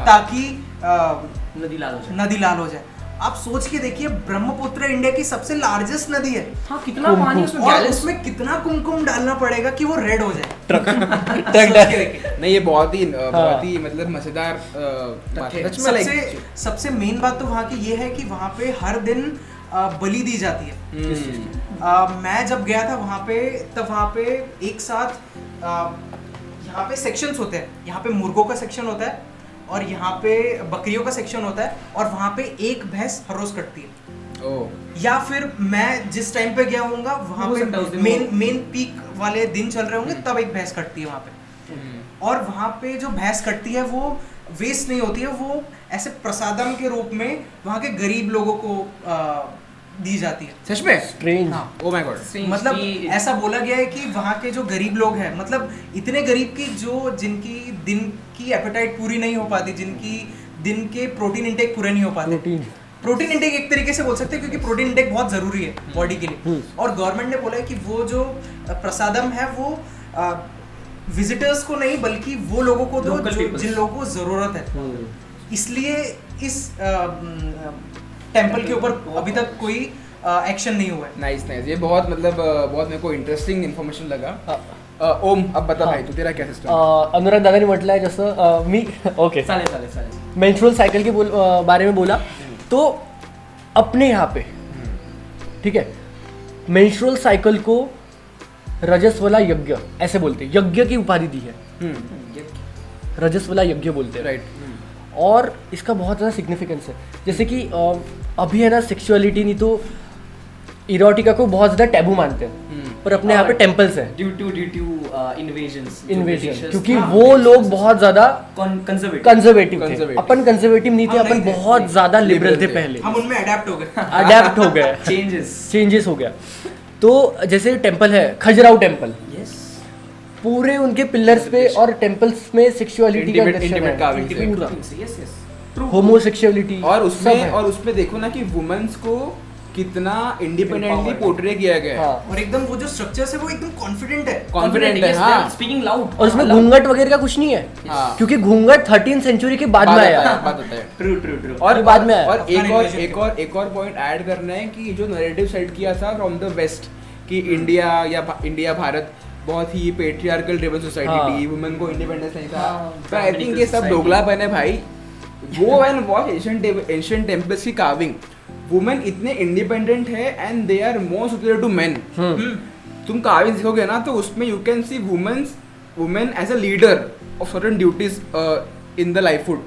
ताकि नदी लाल हो जाए। नदी लाल हो जाए। आप सोच के देखिए, ब्रह्मपुत्र इंडिया की सबसे लार्जेस्ट नदी है, हाँ, कितना पानी उसमें और गैलन- उसमें कितना कुमकुम डालना पड़ेगा कि वो रेड हो जाए। ट्रक सोच डाल- के देखिए। नहीं, ये बहुत ही मतलब मजेदार बात है सच में। सबसे सबसे मेन बात तो वहाँ की ये है कि वहाँ पे हर दिन बलि दी जाती है। मैं जब गया था वहाँ पे, तब वहाँ पे एक साथ यहाँ पे सेक्शंस होते हैं, यहाँ पे मुर्गों का सेक्शन होता है और यहाँ पे बकरियों का सेक्शन होता है, और वहाँ पे एक भैंस हर रोज कटती है। या फिर मैं जिस टाइम पे गया होऊंगा वहाँ हो सकता है उस पे दिन मेन पीक वाले दिन चल रहे होंगे, तब एक भैंस कटती है वहाँ पे। और वहाँ पे जो भैंस कटती है वो वेस्ट नहीं होती है, वो ऐसे प्रसादम के रूप में वहाँ के गरीब लोगों को दी जाती है। सच में? स्ट्रेंज। हाँ। Oh my God. मतलब ऐसा बोला गया है कि वहाँ के जो गरीब लोग हैं, मतलब इतने गरीब कि जिनकी दिन की एपेटाइट पूरी नहीं हो पाती, जिनकी दिन के प्रोटीन इंटेक पूरे नहीं हो पाते। प्रोटीन इंटेक एक तरीके से बोल सकते हैं, क्योंकि प्रोटीन इंटेक बहुत जरूरी है बॉडी के लिए। और गवर्नमेंट ने बोला है कि वो जो प्रसादम है वो विजिटर्स को नहीं बल्कि वो लोगों को दो Local peoples। जिन लोगों को जरूरत है। इसलिए इस टेम्पल के ऊपर अभी तक कोई एक्शन नहीं हुआ है। नाइस नाइस, ये बहुत मतलब बहुत मेरे को इंटरेस्टिंग इन्फॉर्मेशन लगा। ओम, अब बता भाई, तू तेरा क्या सिस्टम? अनुराग दादानी म्हटलंय जसं मी ओके चालेल. मेंस्ट्रुअल साइकिल के बारे में बोला, तो अपने यहाँ पे ठीक है मेंस्ट्रुअल साइकिल को रजस्वला यज्ञ ऐसे बोलते हैं, यज्ञ की उपाधि दी है, रजस्वला यज्ञ बोलते हैं। राइट। और इसका बहुत ज़्यादा सिग्निफिकेंस है, जैसे कि अभी है ना सेक्सुअलिटी नहीं तो इरोटिका को बहुत ज़्यादा टैबू मानते हैं, पर अपने यहाँ पे टेम्पल्स हैं ड्यू टू इन्वेजन्स, क्योंकि वो लोग बहुत ज़्यादा कंजर्वेटिव थे, Conservative। अपन कंजर्वेटिव नहीं थे, हम अपन नहीं थे। बहुत ज़्यादा लिबरल थे Liberal थे। पहले, हम उनमें अडेप्ट हो गए। अडेप्ट हो गए, चेंजेस हो गया। तो जैसे टेम्पल है खजुराहो टेम्पल, पूरे उनके पिलर्स पे और टेम्पल्स में सेक्सुअलिटी का Intimate- दर्शन intimate carving है, से। पूरा होमोसेक्सुअलिटी और उसमें देखो ना कि वुमेन्स को कितना इंडिपेंडेंटली पोर्ट्रे किया गया है। हाँ, और एकदम वो जो स्ट्रक्चर्स है वो एकदम कॉन्फिडेंट है। कॉन्फिडेंट है, हाँ। स्पीकिंग लाउड, और उसमें घूंघट वगैरह का कुछ नहीं है, हाँ। क्योंकि घूंघट 13th सेंचुरी के बाद में आया। बात होता है। ट्रू और ये बाद में आया। और Afghan एक और पॉइंट ऐड करना है कि जो नैरेटिव सेट किया था फ्रॉम द वेस्ट कि इंडिया भारत बहुत ही पेट्रियार्कल ड्रिवन सोसाइटी हाँ। थी, वुमेन को इंडिपेंडेंस नहीं था, हाँ, पर आई थिंक ये सब society। दोगलापन है भाई। Go and watch ancient temples की कार्विंग, वुमेन इतने इंडिपेंडेंट है and they are more superior to men. तुम कार्विंग देखोगे ना तो उसमें you can see women as a leader of certain duties in the lifehood,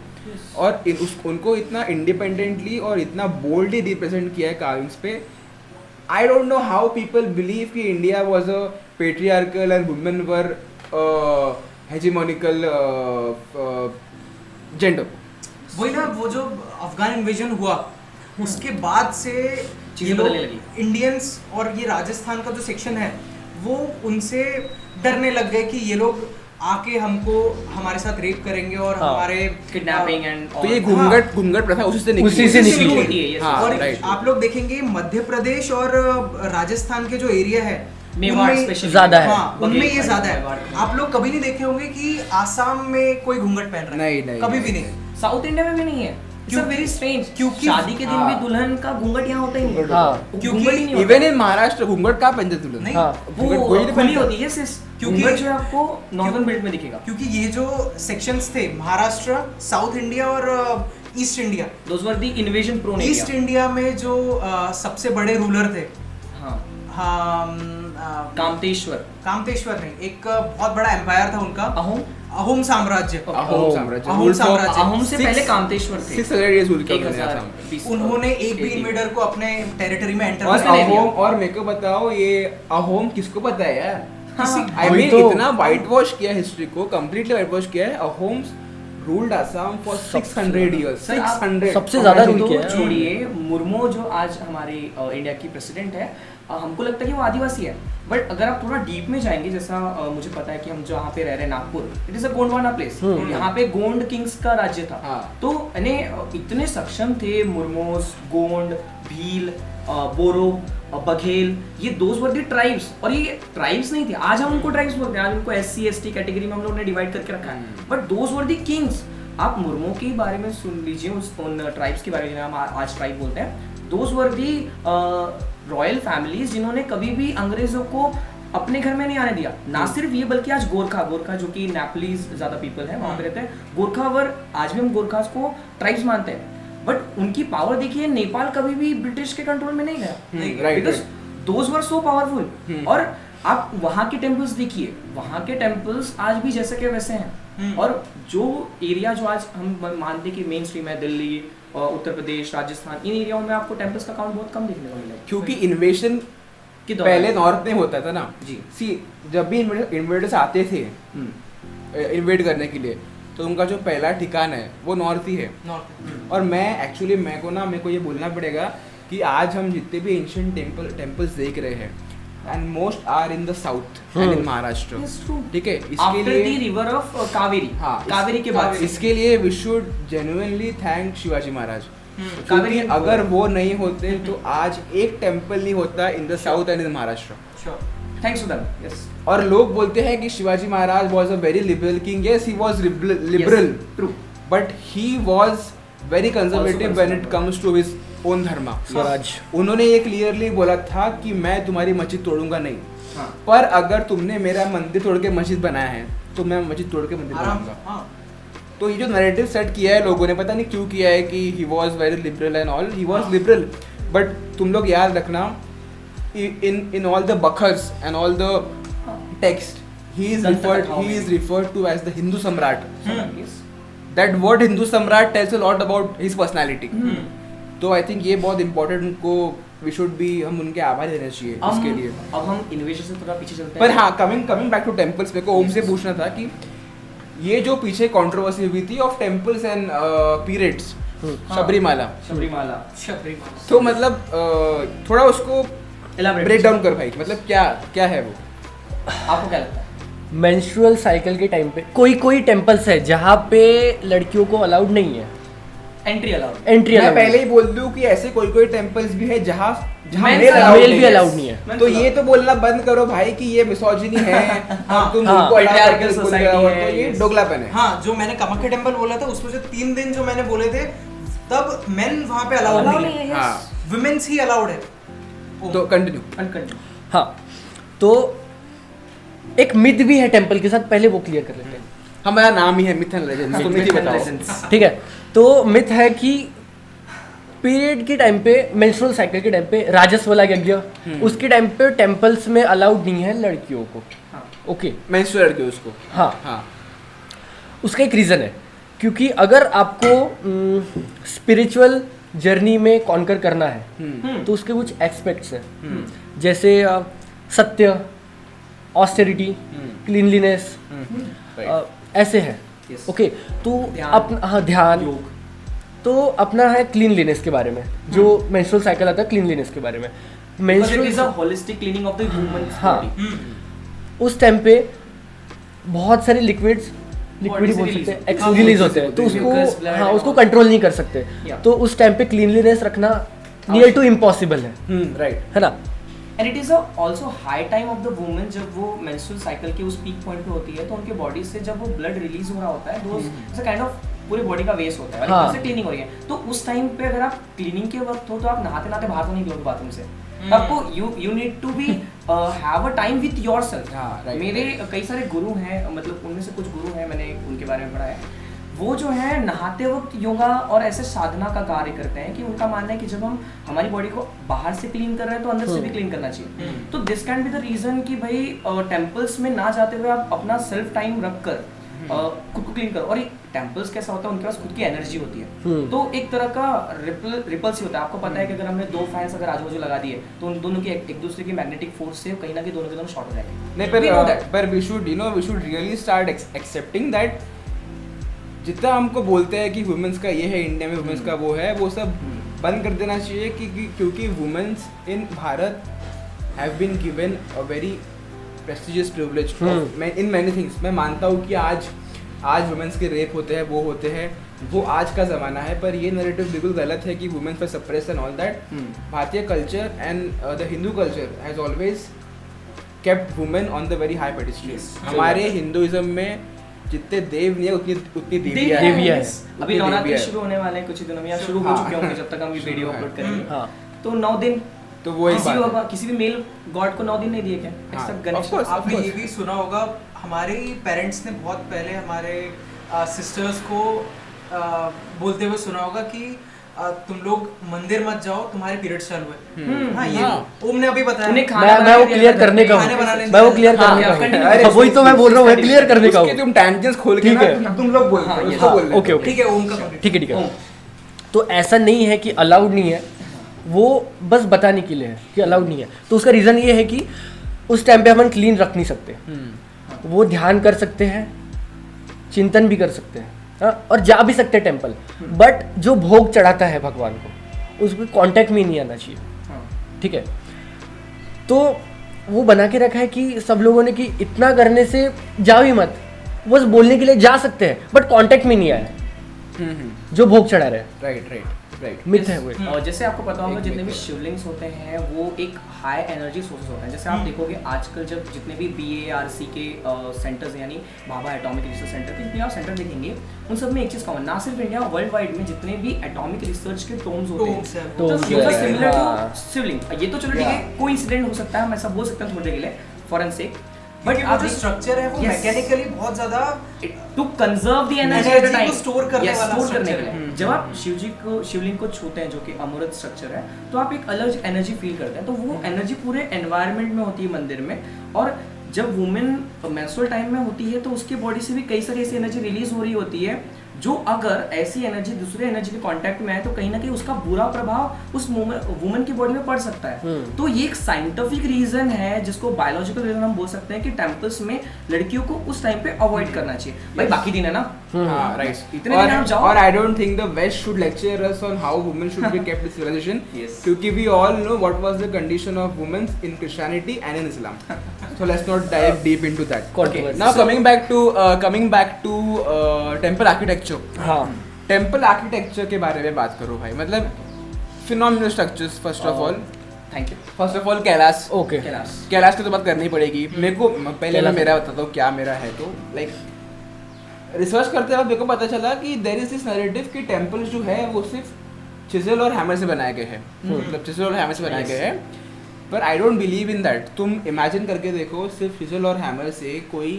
और उनको इतना इंडिपेंडेंटली और इतना बोल्डली रिप्रेजेंट किया है कार्विंग्स पे। I don't know how people believe कि India was a patriarchal and women were hegemonical gender. वही ना, वो जो अफगान इन्वेजन हुआ उसके बाद से चीजें बदलने लगी। इंडियंस और ये राजस्थान का जो सेक्शन है वो उनसे डरने लग गए कि ये लोग आके हमको हमारे साथ रेप करेंगे और हाँ। हमारे किडनैपिंग एंड तो ये घूंघट प्रथा उसी से उसी से निकली निकली होती है ये। हाँ, और right। आप लोग देखेंगे मध्य प्रदेश और राजस्थान के जो एरिया है मेवाड़ उनमें- स्पेशली ज्यादा है। हाँ, उनमें ये ज्यादा मेवाड़ है। में। आप लोग कभी नहीं देखे होंगे कि आसाम में कोई घूंघट पहन रहा है, नहीं, कभी नहीं। भी नहीं। साउथ इंडिया में भी नहीं है, इट्स वेरी स्ट्रेंज, क्योंकि- शादी के दिन हाँ। भी दुल्हन का घूंघट यहाँ होता ही नहीं, हाँ। वो क्योंकि घूंघट ही नहीं होता। इवन इन महाराष्ट्र घूंघट कहाँ पहनते दुल्हन? नहीं, हाँ। घूंघट कोई वो नहीं खुली पहनता। होती है सिर्फ, क्योंकि- घूंघट जो है आपको नॉर्दर्न बेल्ट में दिखेगा। क्योंकि ये जो सेक्शंस थे महाराष्ट्र, साउथ इंडिया और east India, those were the invasion prone east area. India में जो सबसे बड़े रूलर थे, हाँ, हाँ, कामतेश्वर नहीं, एक बहुत बड़ा एम्पायर था उनका, अहोम अहोम साम्राज्य। अहोम साम्राज्य। अहोम साम्राज्य। अहोम से पहले कामतेश्वर थे। 600 years rule किया उन्होंने आसाम में। 1020 उन्होंने एक भी इन्वेडर को अपने टेरिटरी में एंटर और उसने नहीं दिया। अहोम, और मेरे को बताओ ये अहोम किसको पता है यार? हाँ। आई वही मीन तो। इतना व्हाइट वॉश किया हिस्ट्री को, कंप्लीटली व्हाइट वॉश किया है। Ahoms ruled Assam for 600 years। Sir, आप 600 सबसे ज्यादा तो रूल किया है। छोड़िए, मुर्मू जो आज हमारे इंडिया की प्रेसिडेंट है, हमको लगता है कि वो आदिवासी है, बट अगर आप थोड़ा डीप में जाएंगे, जैसा मुझे पता है कि हम जहाँ पे रह रहे हैं Nagpur, it is a Gondwana place, यहाँ पे गोंड किंग्स का राज्य था। हाँ। तो यानी इतने सक्षम थे मुर्मोस, गोंड, भील, बोरो, बघेल, ये दोज वर द ट्राइब्स। और ये ट्राइब्स नहीं थे, आज हम उनको ट्राइब्स बोलते हैं, आज उनको SC ST कैटेगरी में हम लोग ने डिवाइड करके रखा है, but those were the Kings. आप मुर्मू के बारे में सुन लीजिए, उन ट्राइब्स के बारे में, हम आज ट्राइब बोलते हैं, those were the royal families जिन्होंने कभी भी अंग्रेजों को अपने घर में नहीं आने दिया। ना सिर्फ ये, बल्कि आज गोरखा जो कि नेपलीज ज्यादा पीपल है वहां पे रहते हैं, गोरखावर, आज भी हम गोरखास को ट्राइब्स मानते हैं, बट उनकी पावर देखिए, नेपाल कभी भी ब्रिटिश के कंट्रोल में नहीं गया, right, because those were so powerful. Hmm. और आप वहाँ के टेम्पल्स देखिए, वहाँ के टेम्पल्स आज भी जैसे के वैसे हैं। और जो एरिया जो आज हम मानते हैं कि मेन स्ट्रीम है, दिल्ली, उत्तर प्रदेश, राजस्थान, इन एरियाओं में आपको टेम्पल्स का काउंट बहुत कम देखने को मिलेगा। क्योंकि इन्वेशन के दौरान- पहले नॉर्थ में होता था ना जी। सी, जब भी इन्वेडर्स आते थे इन्वेड करने के लिए, तो उनका जो पहला ठिकाना है वो नॉर्थ ही है। और मैं एक्चुअली मेरे को ये बोलना पड़ेगा कि आज हम जितने भी एंशिएंट टेम्पल्स देख रहे हैं, and most are in the south and in Maharashtra, Yes, true. ठीक है? After the river of Kaveri, हाँ, कावेरी के बाद से। इसके लिए we should genuinely thank Shivaji Maharaj, क्योंकि कावेरी अगर वो नहीं होते तो आज एक टेम्पल नहीं होता in the south and in Maharashtra. Thanks to them, yes. और लोग बोलते हैं कि Shivaji Maharaj was a very liberal king. Yes, he was liberal, true. But he was very conservative when it comes to his own dharma. Swaraj. उन्होंने ये clearly बोला था कि मैं तुम्हारी मस्जिद तोड़ूंगा नहीं, हाँ। पर अगर तुमने मेरा मंदिर तोड़ के मस्जिद बनाया है तो मैं मस्जिद तोड़ के मंदिर बनाऊंगा। तो ये जो नैरेटिव सेट किया है लोगों ने, पता नहीं क्यों किया है कि he was very liberal and all, he was liberal, but तुम लोग याद रखना in all the bukhars and all the text he is referred to as the Hindu Samrat. That word Hindu Samrat tells a lot about his personality. तो I think ये बहुत important, उनको we should be, हम उनके आभारी रहना चाहिए इसके लिए. अब हम इनोवेशन से थोड़ा पीछे चलते हैं. पर हाँ, कमिंग बैक टू टेम्पल्स, मेरे को ओम से पूछना था कि ये जो पीछे कंट्रोवर्सी हुई थी of temples and periods, Sabarimala, तो मतलब थोड़ा उसको ब्रेक डाउन कर भाई, मतलब क्या है वो, आपको क्या लगता है? मेंस्ट्रुअल साइकिल के टाइम पे कोई टेम्पल्स है जहाँ पे लड़कियों को अलाउड नहीं है एंट्री अलाउड. मैं पहले ही बोल दूं कि ऐसे कोई टेम्पल्स भी है जहाँ मेल भी अलाउड नहीं है. तो ये तो बोलना बंद करो भाई कि ये मिसोजिनी है, अब तुम उनको allow करके उसको ले आओ, तो ये दोगलापन है. हाँ, जो मैंने कामाख्या टेम्पल बोला था उसमें से 3 दिन जो मैंने बोले थे, तब मेन वहाँ पे अलाउड नहीं है, हाँ, विमेंस ही अलाउड है. तो कंटिन्यू. हाँ, तो एक मिथ भी है टेम्पल के साथ, पहले वो क्लियर कर लेते हैं. हमारा नाम ही है मिथ एंड लेजेंड्स, तो मिथ ही बताओ. ठीक है, तो मिथ है कि पीरियड के टाइम पे, मेंस्ट्रुअल साइकिल के टाइम पे, राजस्वला यज्ञ, उसके टाइम पे टेम्पल्स में अलाउड नहीं है लड़कियों को. ओके, मेंस्ट्रुअल लड़के उसको. हाँ, उसका एक रीज़न है, क्योंकि अगर आपको स्पिरिचुअल जर्नी में कॉन्कर करना है तो उसके कुछ एस्पेक्ट्स हैं, जैसे सत्य, ऑस्टेरिटी, क्लीनलीनेस, ऐसे है. ओके, तो अपना ध्यान, तो अपना है क्लीनलीनेस के बारे में, जो मेंस्ट्रुअल साइकिल आता है क्लीनलीनेस के बारे में. Holistic cleaning of the human. हाँ, उस टाइम पे बहुत सारे लिक्विड ही बोल सकते हैं, एक्स रिलीज होते हैं, तो उसको उसको कंट्रोल नहीं कर सकते. तो उस टाइम पे क्लीनलीनेस रखना नियर टू इम्पॉसिबल है. राइट, है ना. And it is also high time of the women, जब वो मेंस्ट्रुअल साइकिल के उस पीक पॉइंट पे होती है, तो उनके बॉडी से जब वो ब्लड रिलीज हो रहा होता है, तो काइंड ऑफ पूरी बॉडी का वेस्ट होता है और एक तरह से क्लीनिंग हो रही है. तो उस टाइम पे अगर आप क्लीनिंग के वक्त हो तो आप नहाते नहाते बाहर तो नहीं निकलोगे बाथरूम से. आपको you need to be have a time with yourself. मेरे कई सारे गुरु हैं, मतलब उनमें से कुछ गुरु हैं, मैंने उनके बारे में पढ़ा है, वो जो है नहाते वक्त योगा और ऐसे साधना का कार्य करते हैं कि उनका मानना है कि जब हम हमारी बॉडी को बाहर से क्लीन कर रहे हैं तो अंदर से भी क्लीन करना चाहिए. तो this can be the reason कि भाई टेम्पल्स में ना जाते हुए आप अपना सेल्फ टाइम रख कर खुद को क्लीन करो. और टेम्पल्स कैसा होता है, उनके पास खुद की एनर्जी होती है, तो एक तरह का रिपल्स ही होता है. आपको पता है कि अगर हमने 2 फैंस अगर आजू बाजू लगा दिए तो उन दोनों की एक दूसरे की मैग्नेटिक फोर्स से कहीं ना कहीं दोनों के दोनों शॉर्ट हो जाएंगे. नहीं, पर we should really start accepting that जितना हमको बोलते हैं कि वुमेन्स का ये है इंडिया में, वुमेन्स का वो है, वो सब बंद कर देना चाहिए क्योंकि womens in Bharat have been given a very prestigious privilege in many things. मैं मानता हूँ कि आज वुमेन्स के रेप होते हैं, वो होते हैं, वो आज का ज़माना है, पर ये नैरेटिव बिल्कुल गलत है कि वुमेन्स पर सप्रेस एंड ऑल दैट. भारतीय culture and the Hindu culture has always kept women on the very high pedestal. हमारे हिंदुइज्म में जितने देव नहीं है उतनी देवियां है. अभी नवरात्रि शुरू होने वाले हैं कुछ ही दिनों में, या शुरू हो चुके होंगे जब तक हम ये वीडियो अपलोड करेंगे. तो 9 दिन तो वो किसी भी मेल गॉड को 9 दिन नहीं दिए क्या? एक्सेप्ट गणेश. आपने ये भी सुना होगा, हमारे पेरेंट्स ने बहुत पहले हमारे सिस्टर्स को बोलते हुए सुना होगा कि तुम लोग मंदिर मत जाओ, तुम्हारे पीरियड्स चालू है. हाँ, ये ओम ने अभी बताया. मैं वो क्लियर करने का हूँ, वही तो मैं बोल रहा हूँ, क्लियर करने का हूँ. तुम टैंजेंट्स खोल के ना तुम लोग बोल रहे हो. ओके, ठीक है, ओम का ठीक है. तो ऐसा नहीं है कि अलाउड नहीं है, वो बस बताने के लिए है कि अलाउड नहीं है. तो उसका रीज़न ये है कि उस टाइम पे हम क्लीन रख नहीं सकते. वो ध्यान कर सकते हैं, चिंतन भी कर सकते हैं, और जा भी सकते हैं टेम्पल, बट जो भोग चढ़ाता है भगवान को उसको कांटेक्ट में नहीं आना चाहिए. ठीक है, तो वो बना के रखा है कि सब लोगों ने कि इतना करने से जाओ ही मत, बस बोलने के लिए जा सकते हैं बट कांटेक्ट में नहीं आया जो भोग चढ़ा रहे हैं. राइट, मिथ है वो. और जैसे आपको पता होगा जितने भी शिवलिंग्स होते हैं वो एक हाई एनर्जी सोर्सेज होते हैं. जैसे आप देखोगे आजकल जब जितने भी BARC के सेंटर्स यानी भाभा एटॉमिक रिसर्च सेंटर के जितने आप सेंटर देखेंगे उन सब में एक चीज़ कॉमन, ना सिर्फ इंडिया, वर्ल्ड वाइड में जितने भी एटॉमिक रिसर्च के टोम्स होते हैं सिमिलर टू शिवलिंग. ये तो चलो ठीक है, कोई इंसिडेंट हो सकता है, हम ऐसा बोल सकते हैं थोड़ी देर के लिए फॉर एन सेक, क्योंकि वो आप जो देख- स्ट्रक्चर है वो Yes. मैकेनिकली बहुत ज्यादा to conserve the energy Energy at time को store करने वाला स्टोर करने structure के लिए है। जब आप शिवलिंग को छूते हैं जो कि अमृत स्ट्रक्चर है तो आप एक अलग एनर्जी फील करते हैं, तो वो एनर्जी पूरे एनवायरनमेंट में होती है मंदिर में। और जब वुमेन मेंस्ट्रुअल टाइम में होती है तो उसके बॉडी से भी कई सारी ऐसी एनर्जी रिलीज हो रही होती है जो अगर ऐसी एनर्जी दूसरे एनर्जी के कांटेक्ट में आए तो कहीं ना कहीं उसका बुरा प्रभाव उस वुमन की बॉडी में पड़ सकता है। तो ये एक साइंटिफिक रीजन है जिसको बायोलॉजिकल रीजन हम बोल सकते हैं कि टेम्पल्स में लड़कियों को उस टाइम पे अवॉइड करना चाहिए। भाई बाकी दिन है ना, हाँ, right. इतने दिन आप जाओ। और I don't think the West should lecture us on how women should be kept in civilization. Yes. क्योंकि we all know what was the condition of women in Christianity and in Islam. So let's not dive deep into that. Controversy. Now coming back to temple architecture. हाँ temple architecture के बारे में बात करो भाई, मतलब phenomenal structures first of all. Thank you. First of all Kailash okay Kailash की तो बात करनी पड़ेगी। मेरे को पहले मैं कैलाश। मेरा बताता हूँ क्या मेरा है। तो लाइक रिसर्च करते वक्त मेरे को पता चला कि देयर इज दिस नैरेटिव कि टेम्पल जो है वो सिर्फ चिजल और हैमर से बनाए गए हैं, मतलब चिजल और हैमर से बनाए गए हैं। पर I don't believe in that. तुम इमेजिन करके देखो, सिर्फ चिजल और हैमर से कोई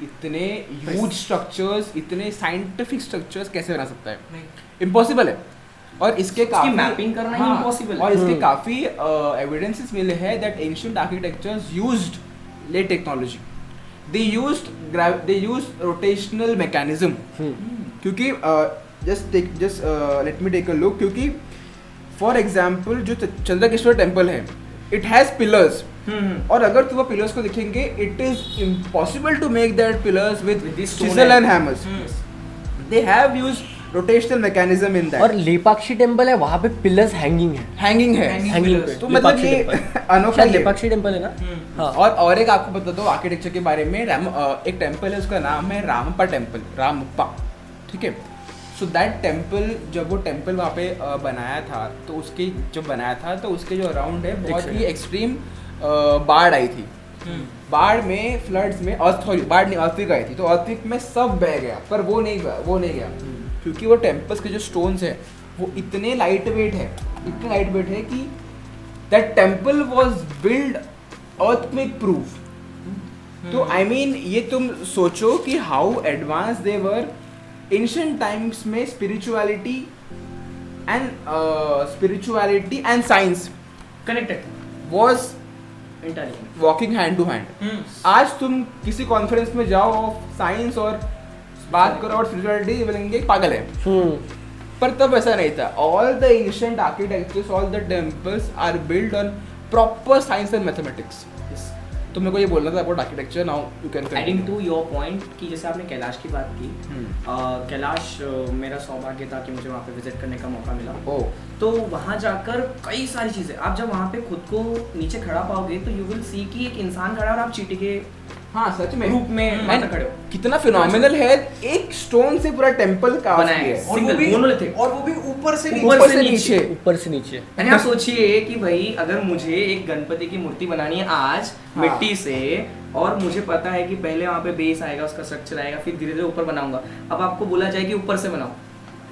इतने ह्यूज स्ट्रक्चर्स, इतने साइंटिफिक स्ट्रक्चर्स कैसे बना सकता है? इम्पॉसिबल है। और इसके काफी मैपिंग करना ही impossible और है। इसके काफी एविडेंसेस मिले हैं that ancient architectures used lathe technology. They used rotational mechanism. क्योंकि just let me take a look. क्योंकि फॉर एग्जांपल जो चंद्रकेश्वर टेम्पल है, इट हैज पिलर्स। और अगर तुम वो पिलर्स को देखेंगे, it is impossible to make that pillars with With this stone chisel and and- hammers. They have used rotational mechanism in that. और लेपाक्षी टेम्पल है, वहाँ पे पिलर्स हैंगिंग है, हैंगिंग है। हैंगिंग पे तो मतलब ये अनोखा शायद ही है। लेपाक्षी टेम्पल है ना। हाँ और एक आपको बता दो आर्किटेक्चर के बारे में। एक टेम्पल है, उसका नाम है रामप्पा टेम्पल, रामप्पा, ठीक है। सो दैट टेम्पल, जब वो टेम्पल वहाँ पे बनाया था, तो उसके जब बनाया था तो उसके जो अराउंड है बहुत ही एक्सट्रीम बाढ़ आई थी। बाढ़ में, फ्लड्स में, बाढ़ नहीं, अर्थक्वेक आई थी। तो अर्थक्वेक में सब बह गया, पर वो नहीं गया क्योंकि वो टेम्पल्स के जो स्टोन्स है वो इतने लाइट वेट है कि that temple was build earthquake proof. तो आई मीन ये तुम सोचो कि how advance they were. Ancient times में spirituality and science connected was intelligent. Walking hand to hand. आज तुम किसी कॉन्फ्रेंस में जाओ साइंस और बात करो और स्पिरिचुअलिटी, बोलेंगे पागल है। पर तब ऐसा नहीं था। All the ancient architectures, all the temples are build on proper science and mathematics. तो मेरे को ये बोलना था about architecture. Now you can adding to your point कि जैसे आपने कैलाश की बात की, कैलाश मेरा सौभाग्य था कि मुझे वहाँ पे विजिट करने का मौका मिला। ओह, तो वहाँ जाकर कई सारी चीज़ें, आप जब वहाँ पे खुद को नीचे खड़ा पाओगे तो यू विल सी कि एक इंसान खड़ा और आप चींटी के हाँ सच में रूप में And वहाँ खड़े हो। कितना फिनोमिनल है। एक स्टोन से पूरा टेम्पल का बनाया है। और वो Single, भी monolithic। और वो भी ऊपर से नीचे। ऊपर से नीचे। ऊपर से नीचे। यानी आप सोचिए कि भाई अगर मुझे एक गणपति की मूर्ति बनानी है आज हाँ। मिट्टी से, और मुझे पता है कि पहले वहाँ पे बेस आएगा, उसका स्ट्रक्चर आएगा, फिर धीरे धीरे ऊपर बनाऊंगा। अब आपको बोला जाए कि ऊपर से बनाओ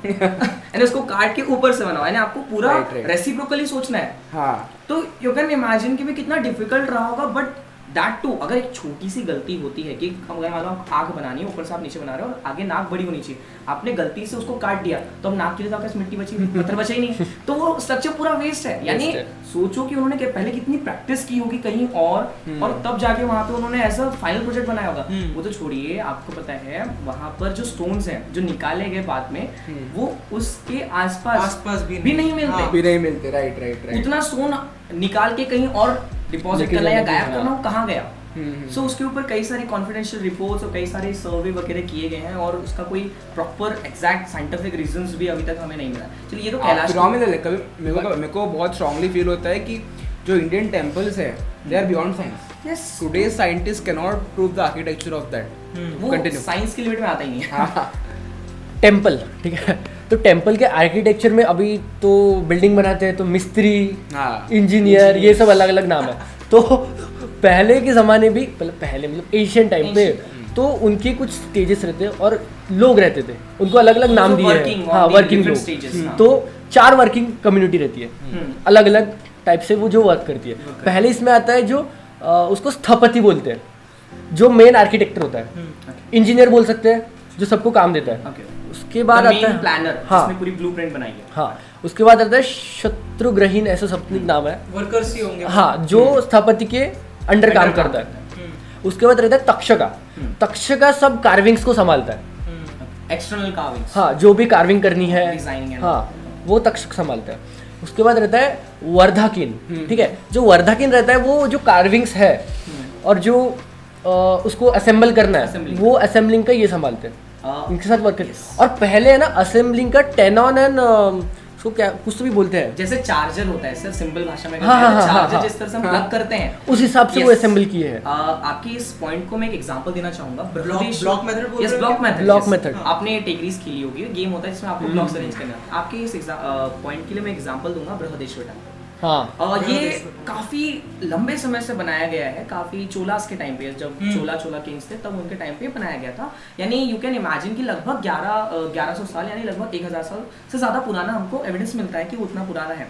यानी उसको काट के ऊपर से बनाओ, यानी आपको पूरा Right. रेसिप्रोकली सोचना है। हाँ, तो यू कैन इमेजिन कि भी कितना डिफिकल्ट रहा होगा। बट दैट टू, अगर एक छोटी सी गलती होती है कि अगर मान लो आप आँख बनानी है, ऊपर से आप नीचे बना रहे हो और आगे नाक बड़ी होनी चाहिए, आपने गलती से उसको काट दिया तो अब नाक के लिए तो आपके पास मिट्टी बची, पत्थर बचा ही नहीं, तो वो स्ट्रक्चर पूरा वेस्ट है। यानी Waste है। सोचो कि उन्होंने पहले कितनी प्रैक्टिस की होगी कहीं और तब जाके वहाँ पे उन्होंने एज अ फाइनल प्रोजेक्ट बनाया होगा। वो तो छोड़िए, आपको पता है वहाँ पर जो स्टोन्स हैं जो निकाले गए बाद में, वो उसके आसपास भी नहीं मिलते। हाँ। भी नहीं मिलते। राइट। उतना स्टोन निकाल के कहीं और डिपॉजिट लेके करना या जाने गायब की, करना, वो कहाँ गया? हम्म। सो उसके ऊपर कई सारे कॉन्फिडेंशियल रिपोर्ट्स और कई सारे सर्वे वगैरह किए गए हैं और उसका कोई प्रॉपर एग्जैक्ट साइंटिफिक रीजंस भी अभी तक हमें नहीं मिला। चलिए ये तो कैलाश फिनोमिनल है। कभी मेरे को बहुत स्ट्रांगली फील होता है कि जो इंडियन टेम्पल्स है they are beyond science. Yes, today scientist can not prove the architecture of that. वो कंटिन्यू। साइंस की लिमिट में आता ही नहीं है। हाँ, टेम्पल, ठीक है। तो टेम्पल के आर्किटेक्चर में अभी तो बिल्डिंग बनाते हैं तो मिस्त्री, हाँ। इंजीनियर, ये सब अलग अलग नाम है। तो पहले के ज़माने भी, पहले मतलब एशियन टाइम पे, तो उनके कुछ स्टेजेस रहते और लोग रहते थे, उनको अलग अलग नाम दिए हैं। हाँ, वर्किंग लोग। हाँ। तो 4 वर्किंग कम्युनिटी रहती है, अलग अलग टाइप से वो जो वर्क करती है। पहले इसमें आता है जो उसको स्थपति बोलते हैं, जो मेन आर्किटेक्टर होता है, इंजीनियर बोल सकते हैं, जो सबको काम देता है। Okay. उसके बाद आता है प्लानर, हाँ जिसने पूरी ब्लूप्रिंट बनाई है। हाँ, उसके बाद आता है शत्रुग्रहीन, ऐसा सप्तमिक नाम है। वर्कर्स ही होंगे। हाँ, जो स्थपति के अंडर काम करता है। उसके बाद रहता है तक्षका। तक्षका सब कार्विंग्स को संभालता है। एक्सटर्नल कार्विंग्स, हाँ, जो भी कार्विंग करनी है, Designing and हाँ, वो तक्षक संभालता है। उसके बाद रहता है वर्धाकिन, ठीक है। जो वर्धाकिन रहता है वो जो कार्विंग्स है और जो उसको असेंबल करना है, Assembling। वो असेंबलिंग का ये संभालते हैं, इनके साथ वर्क करते yes। हैं। और पहले है ना असेंबलिंग का टेनॉन एंड उसको क्या कुछ तो भी बोलते हैं, जैसे चार्जर होता है सर, सिंपल भाषा में हाँ, हाँ, हाँ, चार्जर हाँ, जिस तरह से हम हाँ। प्लग करते हैं, उस हिसाब से वो Yes। असेंबल किए हैं। आपके इस पॉइंट को मैं एक एग्जांपल देना चाहूंगा। block method बोल यस, रहे हो ब्लॉक क्या? मेथड। Block method। आपने टेक्रीज खेली होगी, गेम होता है जिसमें आपको ब्लॉक्स अरेंज करना है। आपके इस पॉइंट के लिए मैं एग्जांपल दूंगा बृहदेश्वर टेम्पल। हाँ, ये काफी लंबे समय से बनाया गया है, काफी चोलास के टाइम पे, जब चोला किंग्स थे तब उनके टाइम पे बनाया गया था। यानी यू कैन इमेजिन कि लगभग 1100 साल यानी लगभग 1000 साल से ज्यादा पुराना हमको एविडेंस मिलता है कि वो उतना पुराना है।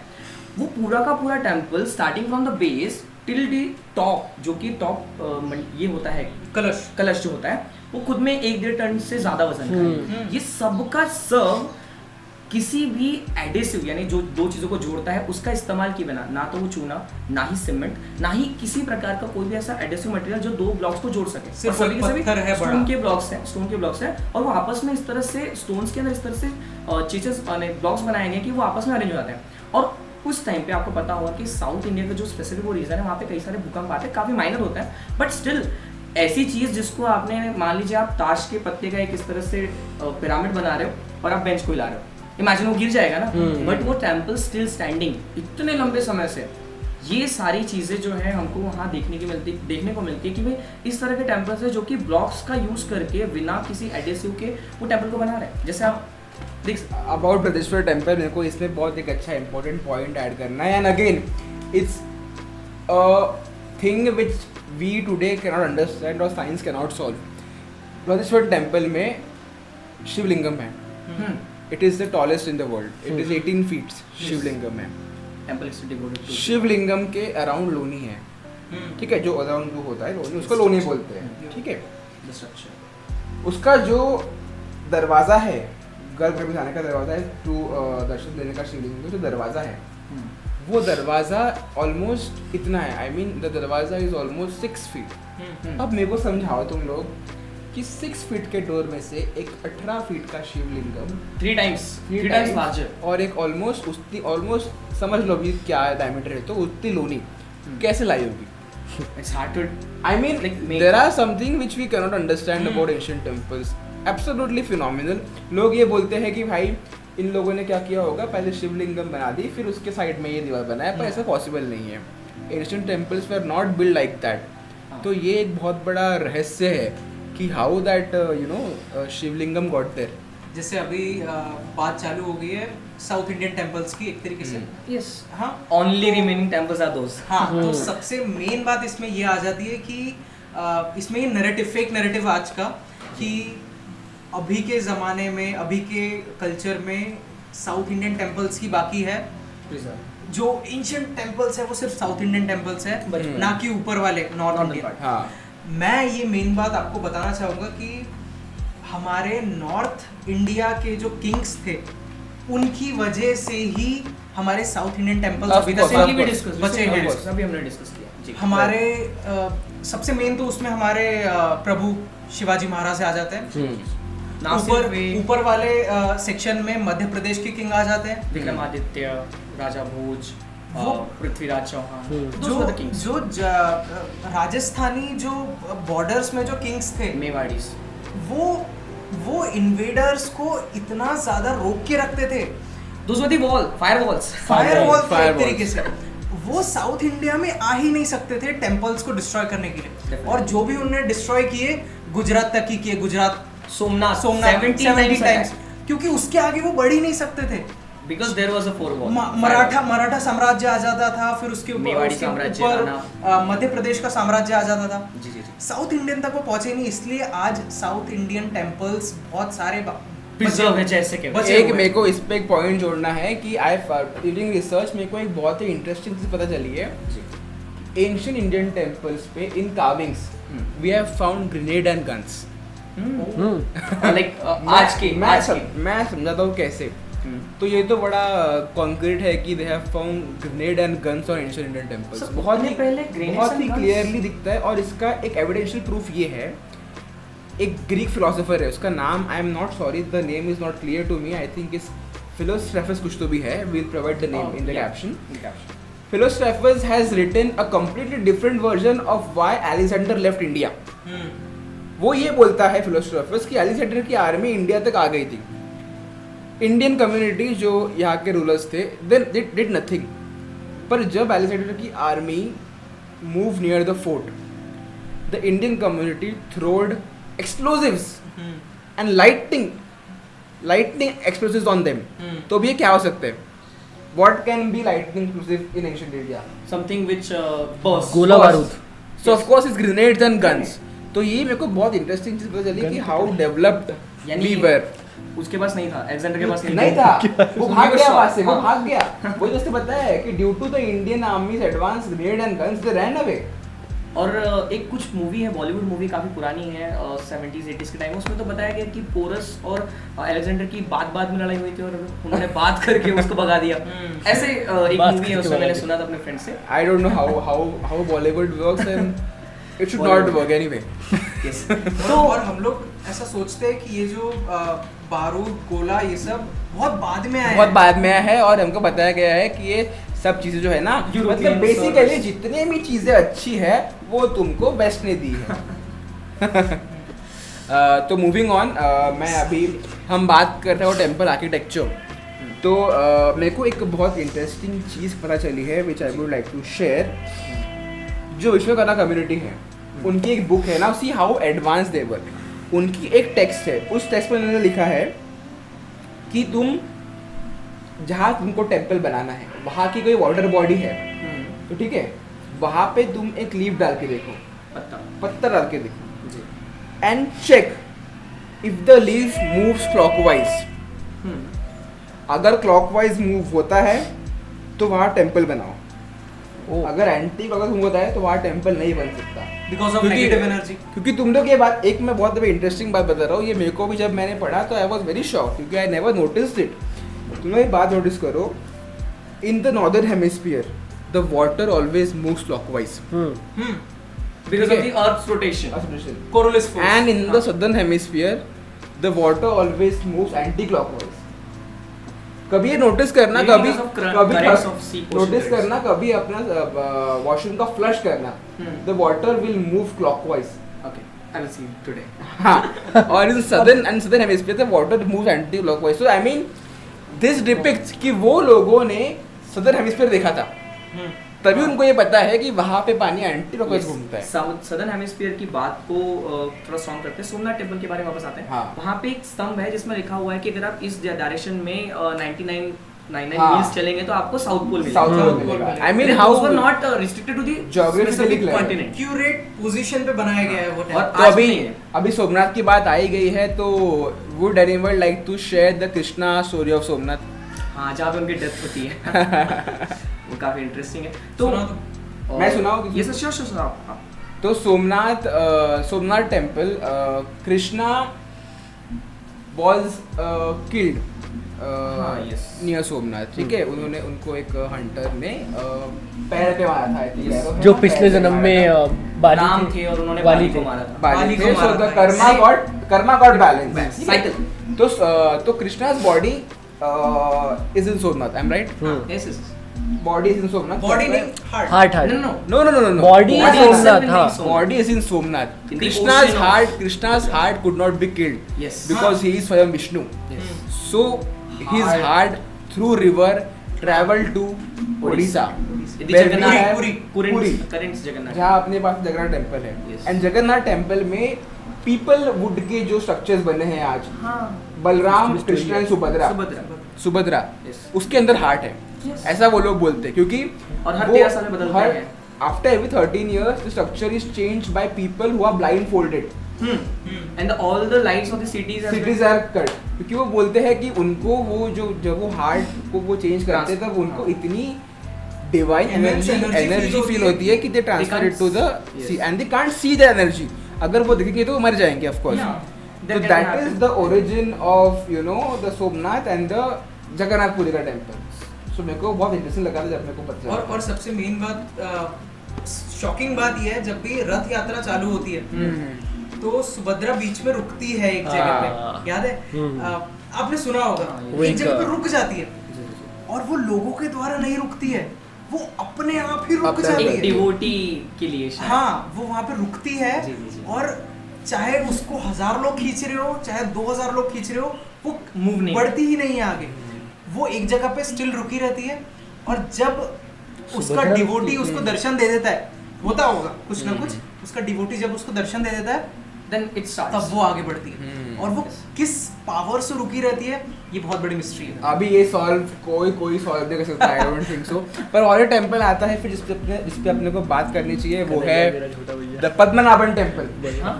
वो पूरा का पूरा temple starting from the base till the top, जो कि टॉप ये होता है कलश जो होता है, वो खुद में 1-1.5 टन से ज्यादा वजन का है। ये सबका सब किसी भी एडेसिव यानी जो दो चीजों को जोड़ता है उसका इस्तेमाल किए बिना, ना तो वो चूना, ना ही सीमेंट, ना ही किसी प्रकार का कोई भी ऐसा एडेसिव मटेरियल जो दो ब्लॉक्स को जोड़ सके। सिर्फ और सभी के पत्थर है, सभी बड़ा। स्टोन के ब्लॉक्स हैं और वो आपस में इस तरह से स्टोन्स के अंदर इस तरह से चीजें ब्लॉक्स बनाए गए कि वो आपस में अरेंज हो जाते हैं। और उस टाइम पे आपको पता होगा कि साउथ इंडिया का जो स्पेसिफिक वो रीजन है, वहाँ पे कई सारे भूकंप आते हैं, काफी माइनर होता है, बट स्टिल ऐसी चीज जिसको आपने, मान लीजिए आप ताश के पत्ते का एक इस तरह से पिरामिड बना रहे हो और आप बेंच को हिला रहे हो, इमेजिन वो गिर जाएगा ना, बट वो टेम्पल स्टिल स्टैंडिंग इतने लंबे समय से। ये सारी चीजें जो है हमको वहाँ देखने को मिलती है कि भाई इस तरह के टेम्पल्स है जो कि ब्लॉक्स का यूज करके बिना किसी एडेसिव के वो टेम्पल को बना रहे हैं। जैसे आप देख अबाउट बृहदेश्वर टेम्पल, मेरे को इसमें बहुत एक अच्छा इंपॉर्टेंट पॉइंट ऐड करना है। And again it's a thing which we today can not understand और science can not solve. Brihadeeswara temple में शिवलिंगम है। It is the tallest in the world. It is 18 feet Shivalingam है। Temple is devoted to Shivalingam के around Loni है, ठीक है, जो around जो होता है लोनी, उसको लोनी बोलते हैं, ठीक है। द स्ट्रक्चर, उसका जो दरवाज़ा है, गर्भगृह में जाने का दरवाज़ा है, टू दर्शन देने का शिवलिंग का जो दरवाज़ा है, वो दरवाज़ा ऑलमोस्ट इतना है। आई मीन द दरवाज़ा इज ऑलमोस्ट 6 फीट। अब मेरे को समझाओ तुम लोग कि 6 फीट के डोर में से एक 18 फीट का शिवलिंगम 3 टाइम्स लार्जर और एक ऑलमोस्ट समझ लो भी क्या डायमीटर है, तो उतनी लोनी कैसे लाई होगी? It's hard to I mean, Like, make- there are something which we cannot understand about ancient temples. Absolutely phenomenal. लोग ये बोलते हैं कि भाई इन लोगों ने क्या किया होगा, पहले शिवलिंगम बना दी फिर उसके साइड में ये दीवार बनाया, पर ऐसा पॉसिबल नहीं है। Ancient temples were not built like that. तो ये एक बहुत बड़ा रहस्य है कि how that Shivalingam got there. जैसे अभी बात चालू हो गई है साउथ इंडियन टेम्पल्स की एक तरीके से। यस, हाँ, only remaining temples are those. हाँ, तो सबसे मेन बात इसमें ये आ जाती है कि इसमें ये नैरेटिव, फेक नैरेटिव आज का, कि अभी के ज़माने में, अभी के कल्चर में साउथ इंडियन टेम्पल्स की बाकी है, जो एंशिएंट टेम्पल्स है वो सिर्फ साउथ इंडियन टेम्पल्स है, ना कि ऊपर वाले नॉर्थ इंडियन। हाँ, मैं ये मेन बात आपको बताना चाहूँगा कि हमारे नॉर्थ इंडिया के जो किंग्स थे उनकी वजह से ही हमारे साउथ इंडियन टेम्पल्स Of अभी course, तक of course. बचे हैं। अभी हमने डिस्कस किया जी। हमारे सबसे मेन तो उसमें हमारे प्रभु शिवाजी महाराज आ जाते हैं। ना सिर्फ वे- ऊपर वाले सेक्शन में मध्य प्रदेश के किंग आ जाते हैं। विक्रमादित्य, राजा भोज, वो- पृथ्वीराज चौहान, जो राजस्थानी जो बॉर्डर्स में जो किंग्स थे, मेवाड़ीज, वो इन्वेडर्स को इतना ज्यादा रोक के रखते थे, those were the wall, firewalls. Firewall एक Firewalls. तरीके से। वो साउथ इंडिया में आ ही नहीं सकते थे टेम्पल्स को डिस्ट्रॉय करने के लिए। Definitely. और जो भी उन्होंने डिस्ट्रॉय किए गुजरात तक ही किए, गुजरात सोमनाथ 70 टाइम्स, क्योंकि उसके आगे वो बढ़ ही नहीं सकते थे। Because there was a four wall. Maratha साम्राज्य आ जाता था, फिर उसके मेवाड़ी साम्राज्य, ऊपर मध्य प्रदेश का साम्राज्य आ जाता था। जी जी जी, साउथ इंडियन तक वो पहुंचे नहीं, इसलिए आज साउथ इंडियन टेम्पल्स बहुत सारे प्रिजर्व है जैसे के बचे एक हुए। मेरे को इस पे एक पॉइंट जोड़ना है कि आई ड्यूरिंग रिसर्च मेरे को एक बहुत ही इंटरेस्टिंग चीज़ पता चली है। एंशिएंट इंडियन टेम्पल्स पे in carvings we have found grenade and guns. Like आज के मैं समझाता हूँ कैसे. तो ये तो बड़ा कॉन्क्रीट है कि they have found grenade and guns on ancient Indian temples. So, बहुत ही पहले grenades बहुत and ही guns? क्लियरली दिखता है. और इसका एक एविडेंशियल प्रूफ ये है, एक ग्रीक फिलोसोफर है, उसका नाम I am not sorry the name is not clear to me, I think is Philostratus कुछ तो भी है, we will provide the name in the caption. Philostratus has written a completely different version of why Alexander left India. वो ये बोलता है फिलोस्ट्रेफस कि Alexander की आर्मी इंडिया तक आ गई थी. इंडियन कम्युनिटी जो यहाँ के रूलर्स थे दे डिड नथिंग. पर जब अलेक्जेंडर की army move near the fort, the Indian community थ्रोड explosives and lightning explosives on them. तो भी ये क्या हो सकते हैं? What can be lightning explosive in ancient India? Something which burst. गोला बारूद. So of course it's grenades and guns. तो ये मेरे को बहुत इंटरेस्टिंग चीज पता चली कि how developed यानी we were. उसके पास नहीं था, अलेक्जेंडर के पास नहीं था, वो भाग गया वहाँ से, वो हाँ. भाग गया. वो जैसे पता है कि due to the Indian armies advance grenade and guns they ran away. और एक कुछ मूवी है, बॉलीवुड मूवी काफ़ी पुरानी है, 70s 80s के टाइम में, उसमें तो बताया गया कि पोरस और अलेक्जेंडर की बात में लड़ाई हुई थी और उन्होंने बात करके उसको भगा दिया. ऐसे एक मूवी है, उसमें मैंने सुना था अपने फ्रेंड से. I don't know how Bollywood works and it should not work anyway. Yes. तो और हम लोग ऐसा सोचते हैं कि ये जो बारूद गोला ये सब बहुत बाद में आया बहुत बाद में आया है और हमको बताया गया है कि ये सब चीजें जो है ना, Europeans मतलब बेसिकली और- जितने भी चीजें अच्छी है वो तुमको वेस्ट ने दी है. तो मूविंग ऑन, मैं अभी हम बात कर रहे हो टेम्पल आर्किटेक्चर. तो मेरे को एक बहुत इंटरेस्टिंग चीज़ पता चली है which I would like to share. जो विश्वकर्मा कम्युनिटी है उनकी एक बुक है ना, सी हाउ एडवांस दे वर. उनकी एक टेक्स्ट है, उस टेक्स्ट में उन्होंने लिखा है कि तुम जहाँ तुमको टेम्पल बनाना है वहाँ की कोई वाटर बॉडी है तो ठीक है, वहाँ पे तुम एक लीफ डाल के देखो, पत्थर डाल के देखो, and check if the leaf moves clockwise. अगर क्लॉकवाइज मूव होता है तो वहाँ टेम्पल बनाओ. अगर एंटी क्लॉकवाइज मूव होता है तो वहाँ टेम्पल नहीं बन सकता. बिकॉज ऑफ क्योंकि- नेगेटिव एनर्जी. क्योंकि तुम लोग ये बात, एक मैं बहुत इंटरेस्टिंग बात बता रहा हूँ, ये मेरे को भी जब मैंने पढ़ा तो आई वॉज वेरी शॉक क्योंकि आई नेवर नोटिस्ड इट. तुम लोग एक बात नोटिस करो, in the northern hemisphere the water always moves clockwise Because of the Earth's rotation. Coriolis force. and in the southern hemisphere the water always moves anti-clockwise. कभी ये notice करना, Maybe कभी because of कभी currents of sea ocean notice currents. करना, कभी अपना washroom का flush करना, the water will move clockwise. Okay, I will see it today. हाँ, और in southern hemisphere the water moves anti-clockwise. So I mean this depicts कि वो लोगों ने southern hemisphere देखा था, तभी उनको ये पता है कि वहाँ पे पानी एंटी क्लॉकवाइज घूमता है. सदर्न हेमिस्फीयर की बात को थोड़ा स्ट्रॉन्ग करते हैं. सोमनाथ टेम्पल के बारे में वापस आते हैं. हाँ. वहाँ पे एक स्तंभ है जिसमें लिखा हुआ है कि अगर आप इस डायरेक्शन में 99 हाँ. मील्स चलेंगे तो आपको साउथ पोल साउथ मिलेगा. पोल मिलेगा. I mean how not restricted to the Geographically clear. Continent. Accurate position पे बनाया गया है वो और टेम्पल. तो आज अभी नहीं है. अभी सोमनाथ की बात आई गई है तो would anyone like to share the Krishna story of Somnath. हाँ, जहाँ पे उनकी डेथ होती है. वो काफी इंटरेस्टिंग है. तो सुना दो. मैं सुनाऊं किसी? ये सर श्योर आप. तो Somnath temple, Krishna was killed हाँ, yes. नियर सोमनाथ. ठीक है, उन्होंने उनको एक हंटर ने पैर पे मारा था. I think Yes. arrow है जो ना, पिछले पैर पे जन्म मारा में था. बाली राम थे. थे और उन्होंने बाली बाली को थे. मारा था. बाली बाली थे, को so मारा the था. karma got balanced. Cycle. तो कृष्णा's body is in Somnath. I'm right? Yes, yes. Body is in Somnath. Body नहीं, heart. Heart No, heart. no. No. Body is Body Somnath, itself हाँ. is Somnath. Body is in Somnath. In the ocean of- Krishna's heart could not be killed Yes. because he is Swayam Vishnu. Yes. So his heart through river traveled to Odisha. The Where we Jagannath have Puri. Puri. current Jagannath. जहाँ अपने पास Jagannath temple है. Yes. And Jagannath temple में people would के जो structures बने हैं आज, हाँ. बलराम, कृष्ण एंड सुभद्रा, सुभद्रा. Yes. उसके अंदर हार्ट है. Yes. ऐसा वो लोग बोलते हैं क्योंकि और हर 13 साल में बदलते हैं. After every 13 years the structure is changed by people who are blindfolded. And all the lights of the cities are Cities are cut क्योंकि वो बोलते हैं कि उनको वो जो जब वो हार्ट को वो चेंज करते हैं तब उनको इतनी divine Immense energy energy energy feel feel होती होती है कि they transfer it to the sea and they can't see the energy. अगर वो दिखेंगे तो मर जाएंगे of course. So that is the origin of the Somnath and the Jagannath Puri का टेम्पल. So मेरे को बहुत इंटरेस्टिंग लगा था जब मेरे को पता चला. और सबसे मेन बात, शॉकिंग बात ये है, जब भी रथ यात्रा चालू होती है तो सुभद्रा बीच में रुकती है एक जगह पे, याद है? आपने सुना होगा, एक जगह पे रुक जाती है और वो लोगों के द्वारा नहीं रुकती है, वो अपने आप ही रुक अपने जाती एक है. डिवोटी के लिए शायद. हाँ, वो वहाँ पे रुकती है. जी, जी, जी. और चाहे उसको 1000 लोग खींच रहे हो, चाहे 2000 लोग खींच रहे हो, वो मूव नहीं बढ़ती ही नहीं है आगे. वो एक जगह पे स्टिल रुकी रहती है. और जब उसका डिवोटी उसको दर्शन दे देता है, होता होगा कुछ ना कुछ, उसका डिवोटी जब उसको दर्शन दे देता है then it starts. तब वो आगे बढ़ती है. और वो किस पावर से रुकी रहती है, ये बहुत बड़ी मिस्ट्री है. अभी ये सॉल्व कोई सॉल्व नहीं कर सकता. I don't think so. पर और एक टेम्पल आता है फिर जिस पे अपने को बात करनी चाहिए, वो है द पद्मनाभन टेम्पल. हाँ,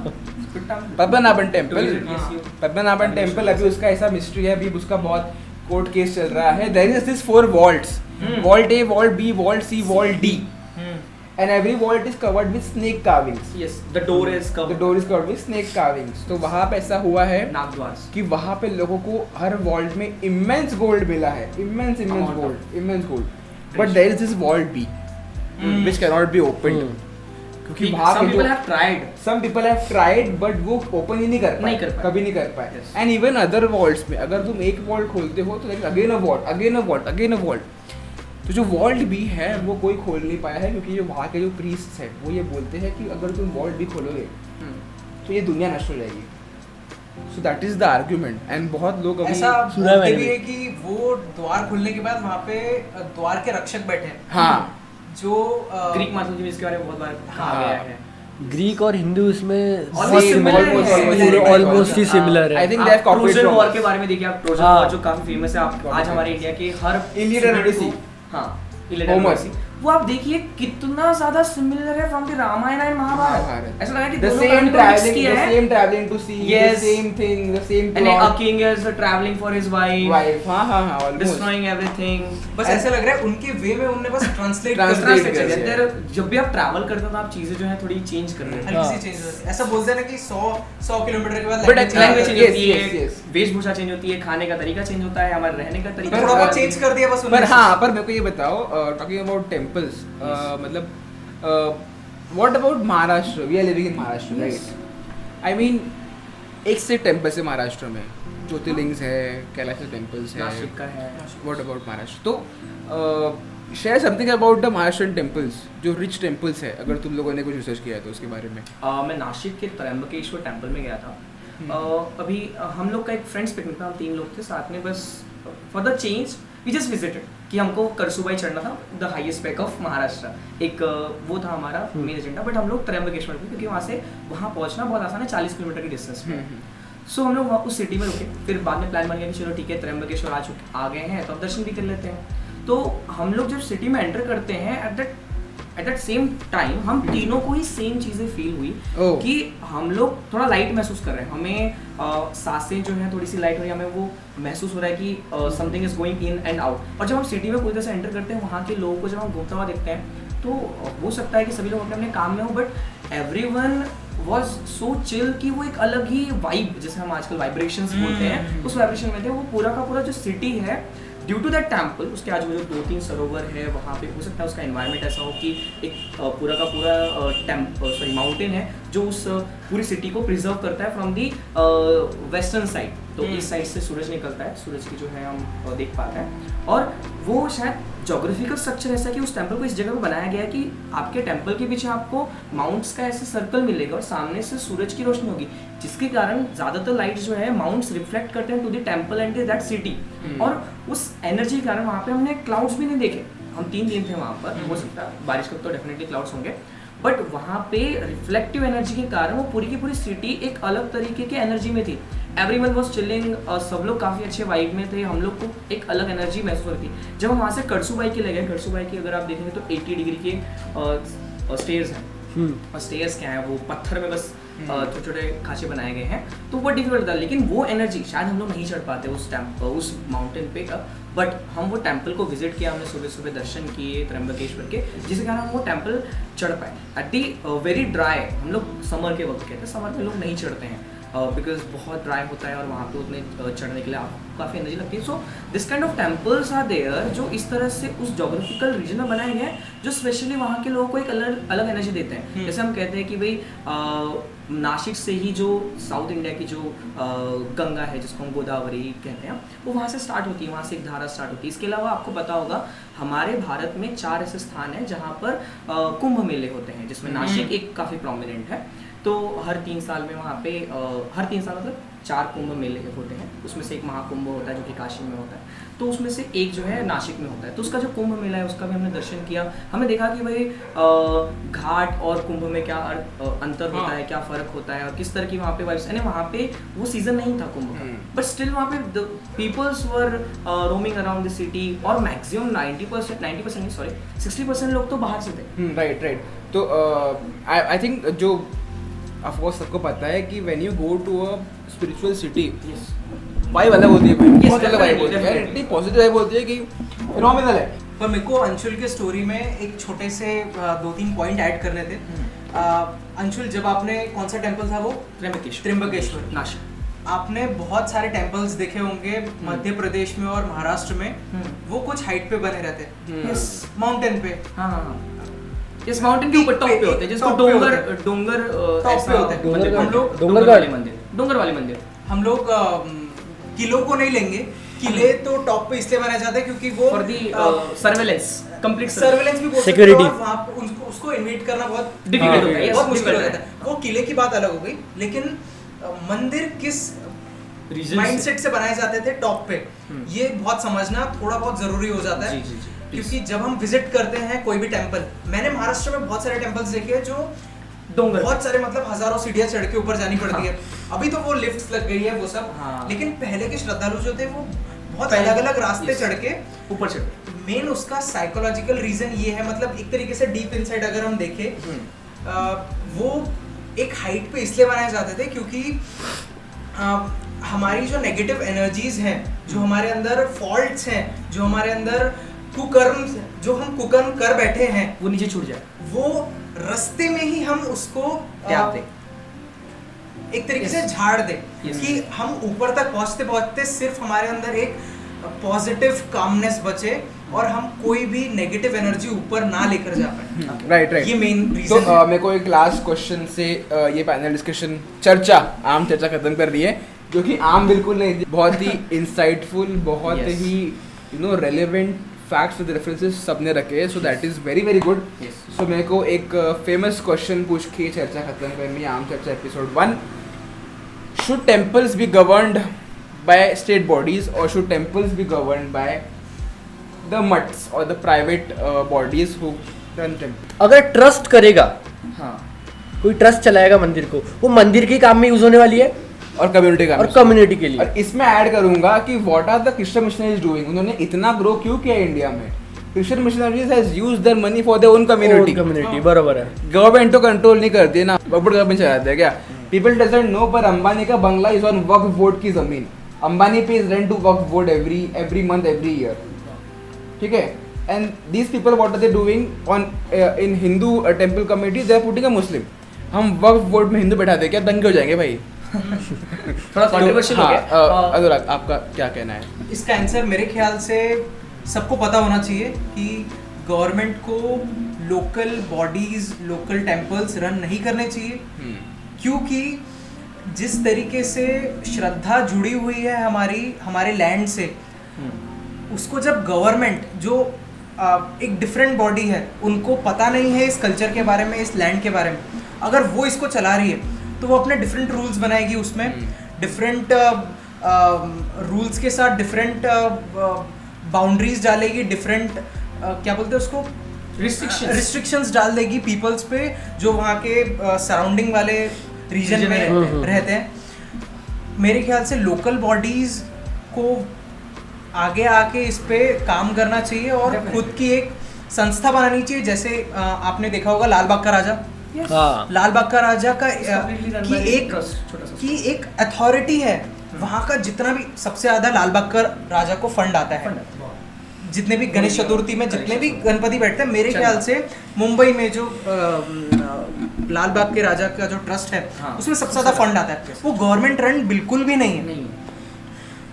Padmanabhan temple. Yes, you- Padmanabhan temple अभी उसका ऐसा मिस्ट्री है, अभी उसका बहुत कोर्ट केस चल रहा है. There is this 4 vaults, vault A, vault B, vault C, vault D, and every vault is covered with snake carvings. Yes, the door is The covered. door is covered with snake carvings. तो वहाँ पे ऐसा हुआ है नागद्वार. कि वहाँ पे लोगों को हर वॉल्ट में इमेंस गोल्ड मिला है. Immense Amount gold. But there is this vault B which cannot be opened. क्योंकि वहाँ Some के people जो have tried. some people have tried but वो ओपन ही नहीं कर नहीं कर पाए, पाए. कभी नहीं कर पाए. Yes. And even other vaults में अगर तुम एक वॉल्ट खोलते हो तो again a vault, again a vault, again a vault. तो जो वॉल्ट भी है वो कोई खोल नहीं पाया है, क्योंकि जो वहाँ के जो प्रीस्ट्स हैं वो ये बोलते हैं कि अगर तुम वॉल्ट भी खोलोगे तो ये दुनिया नष्ट हो जाएगी. सो that is the argument. And बहुत लोग अभी ऐसा सुना है बोलते मैंने भी है कि वो द्वार खुलने के बाद वहाँ पे द्वार के रक्षक बैठे हैं, हाँ जो ग्रीक माइथोलॉजी में इसके बारे में बहुत बार कहा हाँ. गया है. ग्रीक और हिंदू इसमें Almost similar है. ऑलमोस्ट ही सिमिलर आई है. थिंक दे हैव आप कॉपीड ट्रोजन फ्रॉम वॉर के बारे में देखिए. आप ट्रोजन हाँ. वॉर जो काफी फेमस है, आप आज हमारे इंडिया के हर Iliad and Odyssey. हाँ, Homer. वो आप देखिए कितना ज्यादा सिमिलर है from the Ramayana and Mahabharata. ऐसा लगा कि the दोनों same कहानी को mix traveling, किया the है. same traveling to see, the Yes. same thing, the same And a plot. king is traveling for his wife, Wife, हाँ, almost. destroying everything. बस ऐसा लग रहा है उनके वे में उनने बस ट्रांसलेट Translate कर कर दिया. दिया. There- जब भी आप ट्रैवल करते हो तो आप चीजें जो है थोड़ी चेंज कर रहे हैं. हल्की सी चेंज होती है. ऐसा बोलते हैं ना कि 100 किलोमीटर के बाद But language language change change Yes, होती yes, है, yes. वेशभूषा चेंज होती है, खाने का तरीका चेंज होता है, हमारे रहने का तरीका थोड़ा बहुत चेंज कर दिया बस पर उन्होंने. हाँ, पर मेरे को ये बताओ, टॉकिंग अबाउट टेम्पल्स, मतलब what about Maharashtra? We are living in Maharashtra, right? I mean एक से टेम्पल्स है महाराष्ट्र में, ज्योतिर्लिंग्स है, कैलाश टेम्पल्स है. नासिक का है. What about Maharashtra? तो share something about the Maharashtrian temples, जो रिच टेम्पल्स है, अगर तुम लोगों ने कुछ रिसर्च किया है तो उसके बारे में. मैं नासिक के त्र्यंबकेश्वर टेम्पल में गया था. अभी हम लोग का एक फ्रेंड्स पिकनिक था, हम 3 लोग थे साथ में. बस for the change we just visited कि हमको करसुबाई चढ़ना था, the highest peak of Maharashtra. एक वो था हमारा मेन एजेंडा. बट हम लोग त्र्यंबकेश्वर थे क्योंकि वहाँ पहुँचना बहुत आसान है, 40 किलोमीटर की डिस्टेंस पे. सो हम लोग वहाँ उस सिटी में रुके. फिर बाद में प्लान बन गया कि चलो ठीक है, त्र्यंबकेश्वर आ गए हैं तो अब दर्शन भी कर लेते हैं. तो हम लोग जब सिटी में एंटर करते हैं एट दैट सेम टाइम हम तीनों को ही सेम चीज़ें फील हुई Oh. कि हम लोग थोड़ा लाइट महसूस कर रहे हैं. हमें सांसें जो है थोड़ी सी लाइट हो रही है, हमें वो महसूस हो रहा है कि something is going in and out. और जब हम सिटी में पूरी तरह से एंटर करते हैं, वहाँ के लोगों को जब हम घूमता हुआ देखते हैं तो हो सकता है कि सभी लोग अपने अपने काम में हो, but everyone was so chill कि वो एक अलग ही वाइब, जैसे हम आजकल वाइब्रेशंस बोलते हैं, उस वाइब्रेशन में थे. वो पूरा का पूरा जो सिटी है, ड्यू टू दैट टेम्पल, उसके आजू बाजू 2-3 सरोवर है, वहाँ पे हो सकता है उसका एनवायरनमेंट ऐसा हो कि एक पूरा का पूरा माउंटेन है जो उस पूरी सिटी को प्रिजर्व करता है फ्रॉम दी वेस्टर्न साइड. तो इस साइड से सूरज निकलता है, सूरज की जो है हम देख पाते हैं. और वो शायद जोग्राफिकल स्ट्रक्चर ऐसा है कि उस टेम्पल को इस जगह पे बनाया गया है कि आपके टेम्पल के पीछे आपको माउंट्स का ऐसे सर्कल मिलेगा और सामने से सूरज की रोशनी होगी, जिसके कारण ज़्यादातर लाइट जो है माउंट्स रिफ्लेक्ट करते हैं to the temple and that city. और उस एनर्जी के कारण वहाँ पे हमने क्लाउड्स भी नहीं देखे. हम 3 दिन थे वहाँ पर, हो सकता है बारिश का तो डेफिनेटली क्लाउड्स होंगे, बट वहाँ पे रिफ्लेक्टिव एनर्जी के कारण वो पूरी की पूरी सिटी एक अलग तरीके की एनर्जी में थी. एवरीवन वाज चिलिंग, सब लोग काफ़ी अच्छे वाइब में थे. हम लोग को एक अलग एनर्जी महसूस होती थी. जब हम वहाँ से करसुबाई के ले गए, करसुबाई की अगर आप देखेंगे तो 80 डिग्री के स्टेयर्स हैं. और स्टेयर्स क्या है, वो पत्थर में बस छोटे छोटे खांचे बनाए गए हैं, तो वो डिफिकल्ट था. लेकिन वो एनर्जी शायद हम लोग नहीं चढ़ पाते उस माउंटेन पे. बट हम वो टेम्पल को विजिट किया, हमने सुबह सुबह दर्शन किए त्र्यंबकेश्वर के, जिसके कारण हम वो टेम्पल चढ़ पाए एट दी वेरी ड्राई। हम लोग समर के वक्त कहते हैं, समर में लोग नहीं चढ़ते हैं बिकॉज बहुत ड्राई होता है और वहाँ पे उतने चढ़ने के लिए आपको काफ़ी एनर्जी लगती है। So this kind of temples are there जो इस तरह से उस जोग्राफिकल रीजन में बनाए गए हैं जो स्पेशली वहाँ के लोगों को एक अलग एनर्जी देते हैं। जैसे हम कहते हैं कि भाई नासिक से ही जो साउथ इंडिया की जो गंगा है जिसको हम गोदावरी कहते हैं, वो वहाँ से स्टार्ट होती है, वहाँ से एक धारा स्टार्ट होती है। इसके अलावा आपको पता होगा हमारे भारत में 4 ऐसे स्थान हैं जहाँ पर कुंभ मेले होते हैं, जिसमें नासिक एक काफ़ी प्रोमिनेंट है। तो हर 3 साल में वहाँ पे हर 3 साल मतलब 4 कुंभ मेले होते हैं, उसमें से एक महाकुंभ होता है जो कि काशी में होता है, तो उसमें से एक जो है नासिक में होता है। तो उसका जो कुंभ मेला है उसका भी हमने दर्शन किया। हमें देखा कि भाई घाट और कुंभ में क्या अंतर होता है, क्या फ़र्क होता है और किस तरह की वहाँ पे वाइब्स। यानी वहाँ पे वो सीज़न नहीं था कुंभ का, बट स्टिल वहाँ पे peoples were roaming around the city और मैक्सिमम 90% नहीं सॉरी 60% लोग तो बाहर से थे। राइट। तो आई थिंक जो ऑफ कोर्स सबको पता है कि when you go to a spiritual city vibe अलग होती है, बहुत अलग वाइब होती है, इतनी पॉजिटिव वाइब होती है कि फिनोमिनल है। पर मेरे को अंशुल के स्टोरी में एक छोटे से 2-3 पॉइंट ऐड करने थे। अंशुल, जब आपने कौन सा टेम्पल था वो? त्र्यंबकेश्वर नासिक। आपने बहुत सारे टेम्पल्स देखे होंगे मध्य प्रदेश में और महाराष्ट्र में, वो कुछ हाइट पे बने रहते हैं, माउंटेन पे। हाँ, इस माउंटेन के ऊपर टॉप पे होते हैं, जिसको डोंगर टॉप पे होते हैं। हम लोग डोंगर वाले मंदिर हम लोग किलों को नहीं लेंगे, किले तो टॉप पे इसलिए बनाए जाते हैं क्योंकि वो for the surveillance, complete surveillance भी बोल सकते Security. हो, और वहाँ पे उसको इन्वेट करना बहुत डिफिकल्ट होता है, बहुत मुश्किल हो जाता है। वो किले की बात अलग हो गई, लेकिन मंदिर किस माइंडसेट से बनाए जाते थे टॉप पे, ये बहुत समझना थोड़ा बहुत जरूरी हो जाता है। जी, क्योंकि जब हम विजिट करते हैं कोई भी टेम्पल, मैंने महाराष्ट्र में बहुत सारे टेम्पल्स देखे हैं जो डोंगर बहुत सारे मतलब हजारों सीढ़ियां चढ़ के ऊपर जानी पड़ती है। अभी तो वो लिफ्ट्स लग गई है वो सब, लेकिन पहले के श्रद्धालु जो थे वो बहुत अलग अलग रास्ते चढ़ के ऊपर चढ़। मेन उसका साइकोलॉजिकल रीजन ये है, मतलब एक तरीके से डीप इनसाइड अगर हम देखें, वो एक हाइट पे इसलिए बनाए जाते थे क्योंकि हमारी जो नेगेटिव एनर्जीज हैं, जो हमारे अंदर फॉल्ट्स हैं, जो हमारे अंदर कुकर्म जो हम कुकर्म कर बैठे हैं, वो नीचे छूट जाए, वो रास्ते में ही हम उसको त्याग दें, एक तरीके से झाड़ दें कि हम ऊपर तक पहुंचते सिर्फ हमारे अंदर एक पॉजिटिव कामनेस बचे और हम कोई भी नेगेटिव एनर्जी ऊपर ना लेकर जा पाए। राइट। ये मेन रीजन। तो मेरे को एक लास्ट क्वेश्चन से ये पैनल डिस्कशन आम चर्चा खत्म कर दी है, जो कि आम बिल्कुल नहीं थी, बहुत ही इंसाइटफुल, बहुत ही रेलेवेंट फैक्ट्स विद रेफरेंसेस सबने रखे, so that is very very good. So मेरे को एक फेमस क्वेश्चन पूछ के चर्चा खत्म करनी है, Aam Charcha episode 1। Should temples be governed by state bodies और should temples be governed by the mutts और the private bodies who run temple? अगर ट्रस्ट करेगा, हाँ, कोई ट्रस्ट चलाएगा मंदिर को, वो मंदिर के काम में यूज होने वाली है और कम्युनिटी का, और कम्युनिटी के लिए। और इसमें ऐड करूंगा कि what are the Christian missionaries doing, उन्होंने इतना ग्रो क्यों किया इंडिया में? Christian missionaries has used their money for their own community. बराबर है। गवर्नमेंट तो कंट्रोल नहीं करती ना, पब्लिक गवर्नमेंट चलाते हैं क्या? पीपल डजंट नो, पर अंबानी का बंगला इज ऑन वक्फ बोर्ड की जमीन। Ambani pays rent to Waqf board every month every year, ठीक है? And these people what are they doing on in Hindu temple committee, they are putting a Muslim. हम वक्फ बोर्ड में हिंदू बैठा दे, क्या दंगे हो जाएंगे भाई? थोड़ा कंट्रोवर्शियल हो गया। अनुराग, आपका क्या कहना है? इसका आंसर मेरे ख्याल से सबको पता होना चाहिए कि गवर्नमेंट को local bodies, local temples run नहीं करने चाहिए, क्योंकि जिस तरीके से श्रद्धा जुड़ी हुई है हमारे लैंड से, उसको जब गवर्नमेंट जो एक डिफरेंट बॉडी है, उनको पता नहीं है इस कल्चर के बारे में, इस लैंड के बारे में, अगर वो इसको चला रही है तो वो अपने डिफरेंट रूल्स बनाएगी, उसमें डिफरेंट रूल्स के साथ डिफरेंट बाउंड्रीज डालेगी, डिफरेंट क्या बोलते हैं उसको, रिस्ट्रिक्शंस डाल देगी पीपल्स पे जो वहाँ के सराउंडिंग वाले रीजन में रहते हैं। मेरे ख्याल से लोकल बॉडीज को आगे आके इस पे काम करना चाहिए और खुद की एक संस्था बनानी चाहिए। जैसे आपने देखा होगा लाल बाग का राजा, लाल बाग का राजा का की एक अथॉरिटी है, वहाँ का जितना भी सबसे ज्यादा लाल बाग का राजा को फंड आता है, जितने भी गणेश चतुर्थी में जितने भी गणपति बैठते हैं, मेरे ख्याल से मुंबई में जो लाल बाग के राजा का जो ट्रस्ट है, हाँ, उसमें सबसे ज्यादा फंड आता है। वो गवर्नमेंट रन बिल्कुल भी नहीं है। नहीं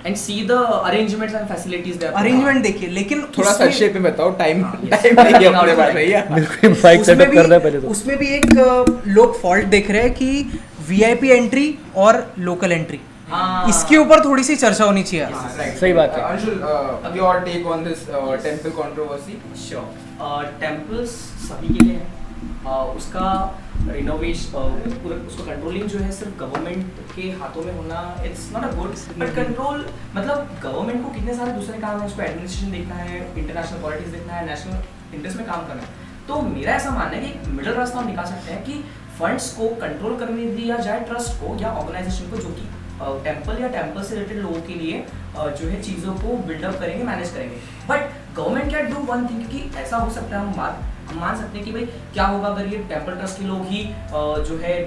and see the arrangements and facilities there. Arrangement देखिए, लेकिन थोड़ा उसमें- संक्षेप में बताओ, टाइम हाँ, yes. टाइम नहीं है अपने पास भैया। बिल्कुल माइक उसमें सेटअप भी- करना है पहले तो। उसमें भी एक लोग फॉल्ट देख रहे हैं कि वीआईपी एंट्री और लोकल एंट्री, हाँ। इसके ऊपर थोड़ी सी चर्चा होनी चाहिए। हाँ, right. सही बात है। Anshul, your take on this temple controversy. Sure, temples सभी के लिए है। उसका रिनोवेशन उसको कंट्रोलिंग जो है सिर्फ गवर्नमेंट के हाथों में होना, it's not a good, but control मतलब गवर्नमेंट को कितने सारे दूसरे काम है, उसको एडमिनिस्ट्रेशन देखना है, इंटरनेशनल पॉलिटिक्स देखना है, नेशनल इंटरेस्ट में काम करना है। तो मेरा ऐसा मानना है कि एक मिडिल रास्ता हम निकाल सकते हैं कि फंड्स को कंट्रोल करने दिया जाए ट्रस्ट को या ऑर्गेनाइजेशन को, जो कि टेम्पल या टेम्पल से रिलेटेड लोगों के लिए जो है चीज़ों को बिल्डअप करेंगे, मैनेज करेंगे। But government can do one thing, क्योंकि ऐसा हो सकता है, हम मान सकते हैं कि भाई क्या होगा अगर ये टेम्पल ट्रस्ट के लोग ही जो है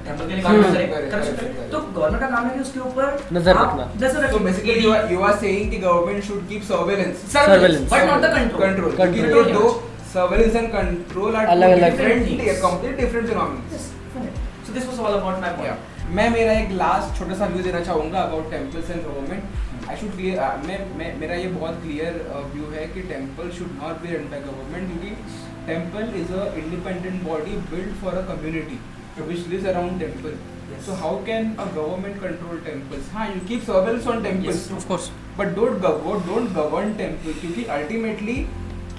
टेम्पल के लिए काम कर सकते हैं, तो गवर्नमेंट का काम है कि उसके ऊपर नजर आप रखना। नजर So रखें। basically you are saying कि government should keep surveillance. Surveillance. but not the control. Control. Control. क्योंकि दो surveillance and control are two अलग-अलग different, things. completely different phenomena. Yes, so this was all about my point. Yeah. मैं मेरा एक last छोटा सा view देना चाहूँगा about temples and government. I should clear, मैं मेरा ये बहुत क्लियर व्यू है कि temple should not be run by government, क्योंकि temple is a independent body build for a community which lives around temple. Yes. So how can a government control temples? हाँ, you keep surveillance on temples, Yes, Of course. but don't govern temple, क्योंकि ultimately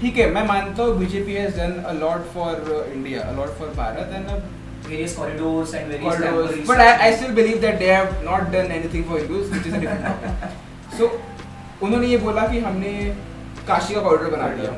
ठीक है, मैं मानता हूँ BJP has done a lot for India, a lot for Bharat and Various corridors and various corridors, temples. but I still believe that they have not done anything for Hindus, which is a different topic. So उन्होंने ये बोला कि हमने काशी का corridor बना दिया,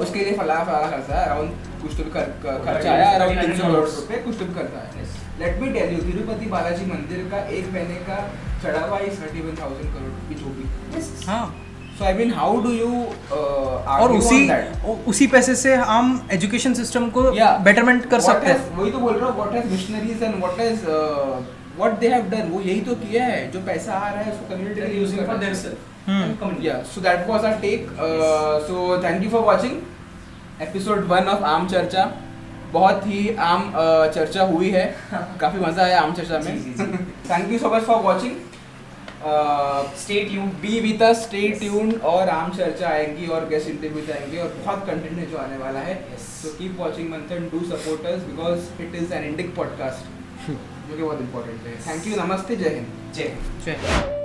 उसके लिए फला खर्चा है, अराउंड कुछ तो भी खर्चा आया, अराउंड 300 करोड़ रुपए कुछ तो भी खर्चा है। Let me tell you, Tirupati Balaji मंदिर का एक महीने का चढ़ा हुआ 31,000 करोड़ की जो भी। Yes. हाँ, So I mean, how do you और argue on that? उसी पैसे से हम एजुकेशन सिस्टम को Yeah. बेटरमेंट कर What सकते has- हैं। वही तो बोल रहा हूँ, what has missionaries and what they have done, वो यही तो किया है, जो पैसा आ रहा है उसको community They're के लिए use using for करना है। themselves. Hmm. And community. Yeah, so that was our take. So thank you for watching episode 1 of आम चर्चा। बहुत ही आम चर्चा हुई है, काफी मजा आया आम चर्चा में। जी, जी, जी। Thank you so much for watching. Stay tuned. Be with us, stay tuned, और आम चर्चा आएंगी और गेस्ट इंटरव्यूज आएंगे और बहुत कंटेंट है जो आने वाला है। Yes. सो कीप वॉचिंग मंथन, do support us because it is an Indic podcast जो कि बहुत इंपॉर्टेंट है। थैंक यू, नमस्ते, जय हिंद। जय हिंद। जय।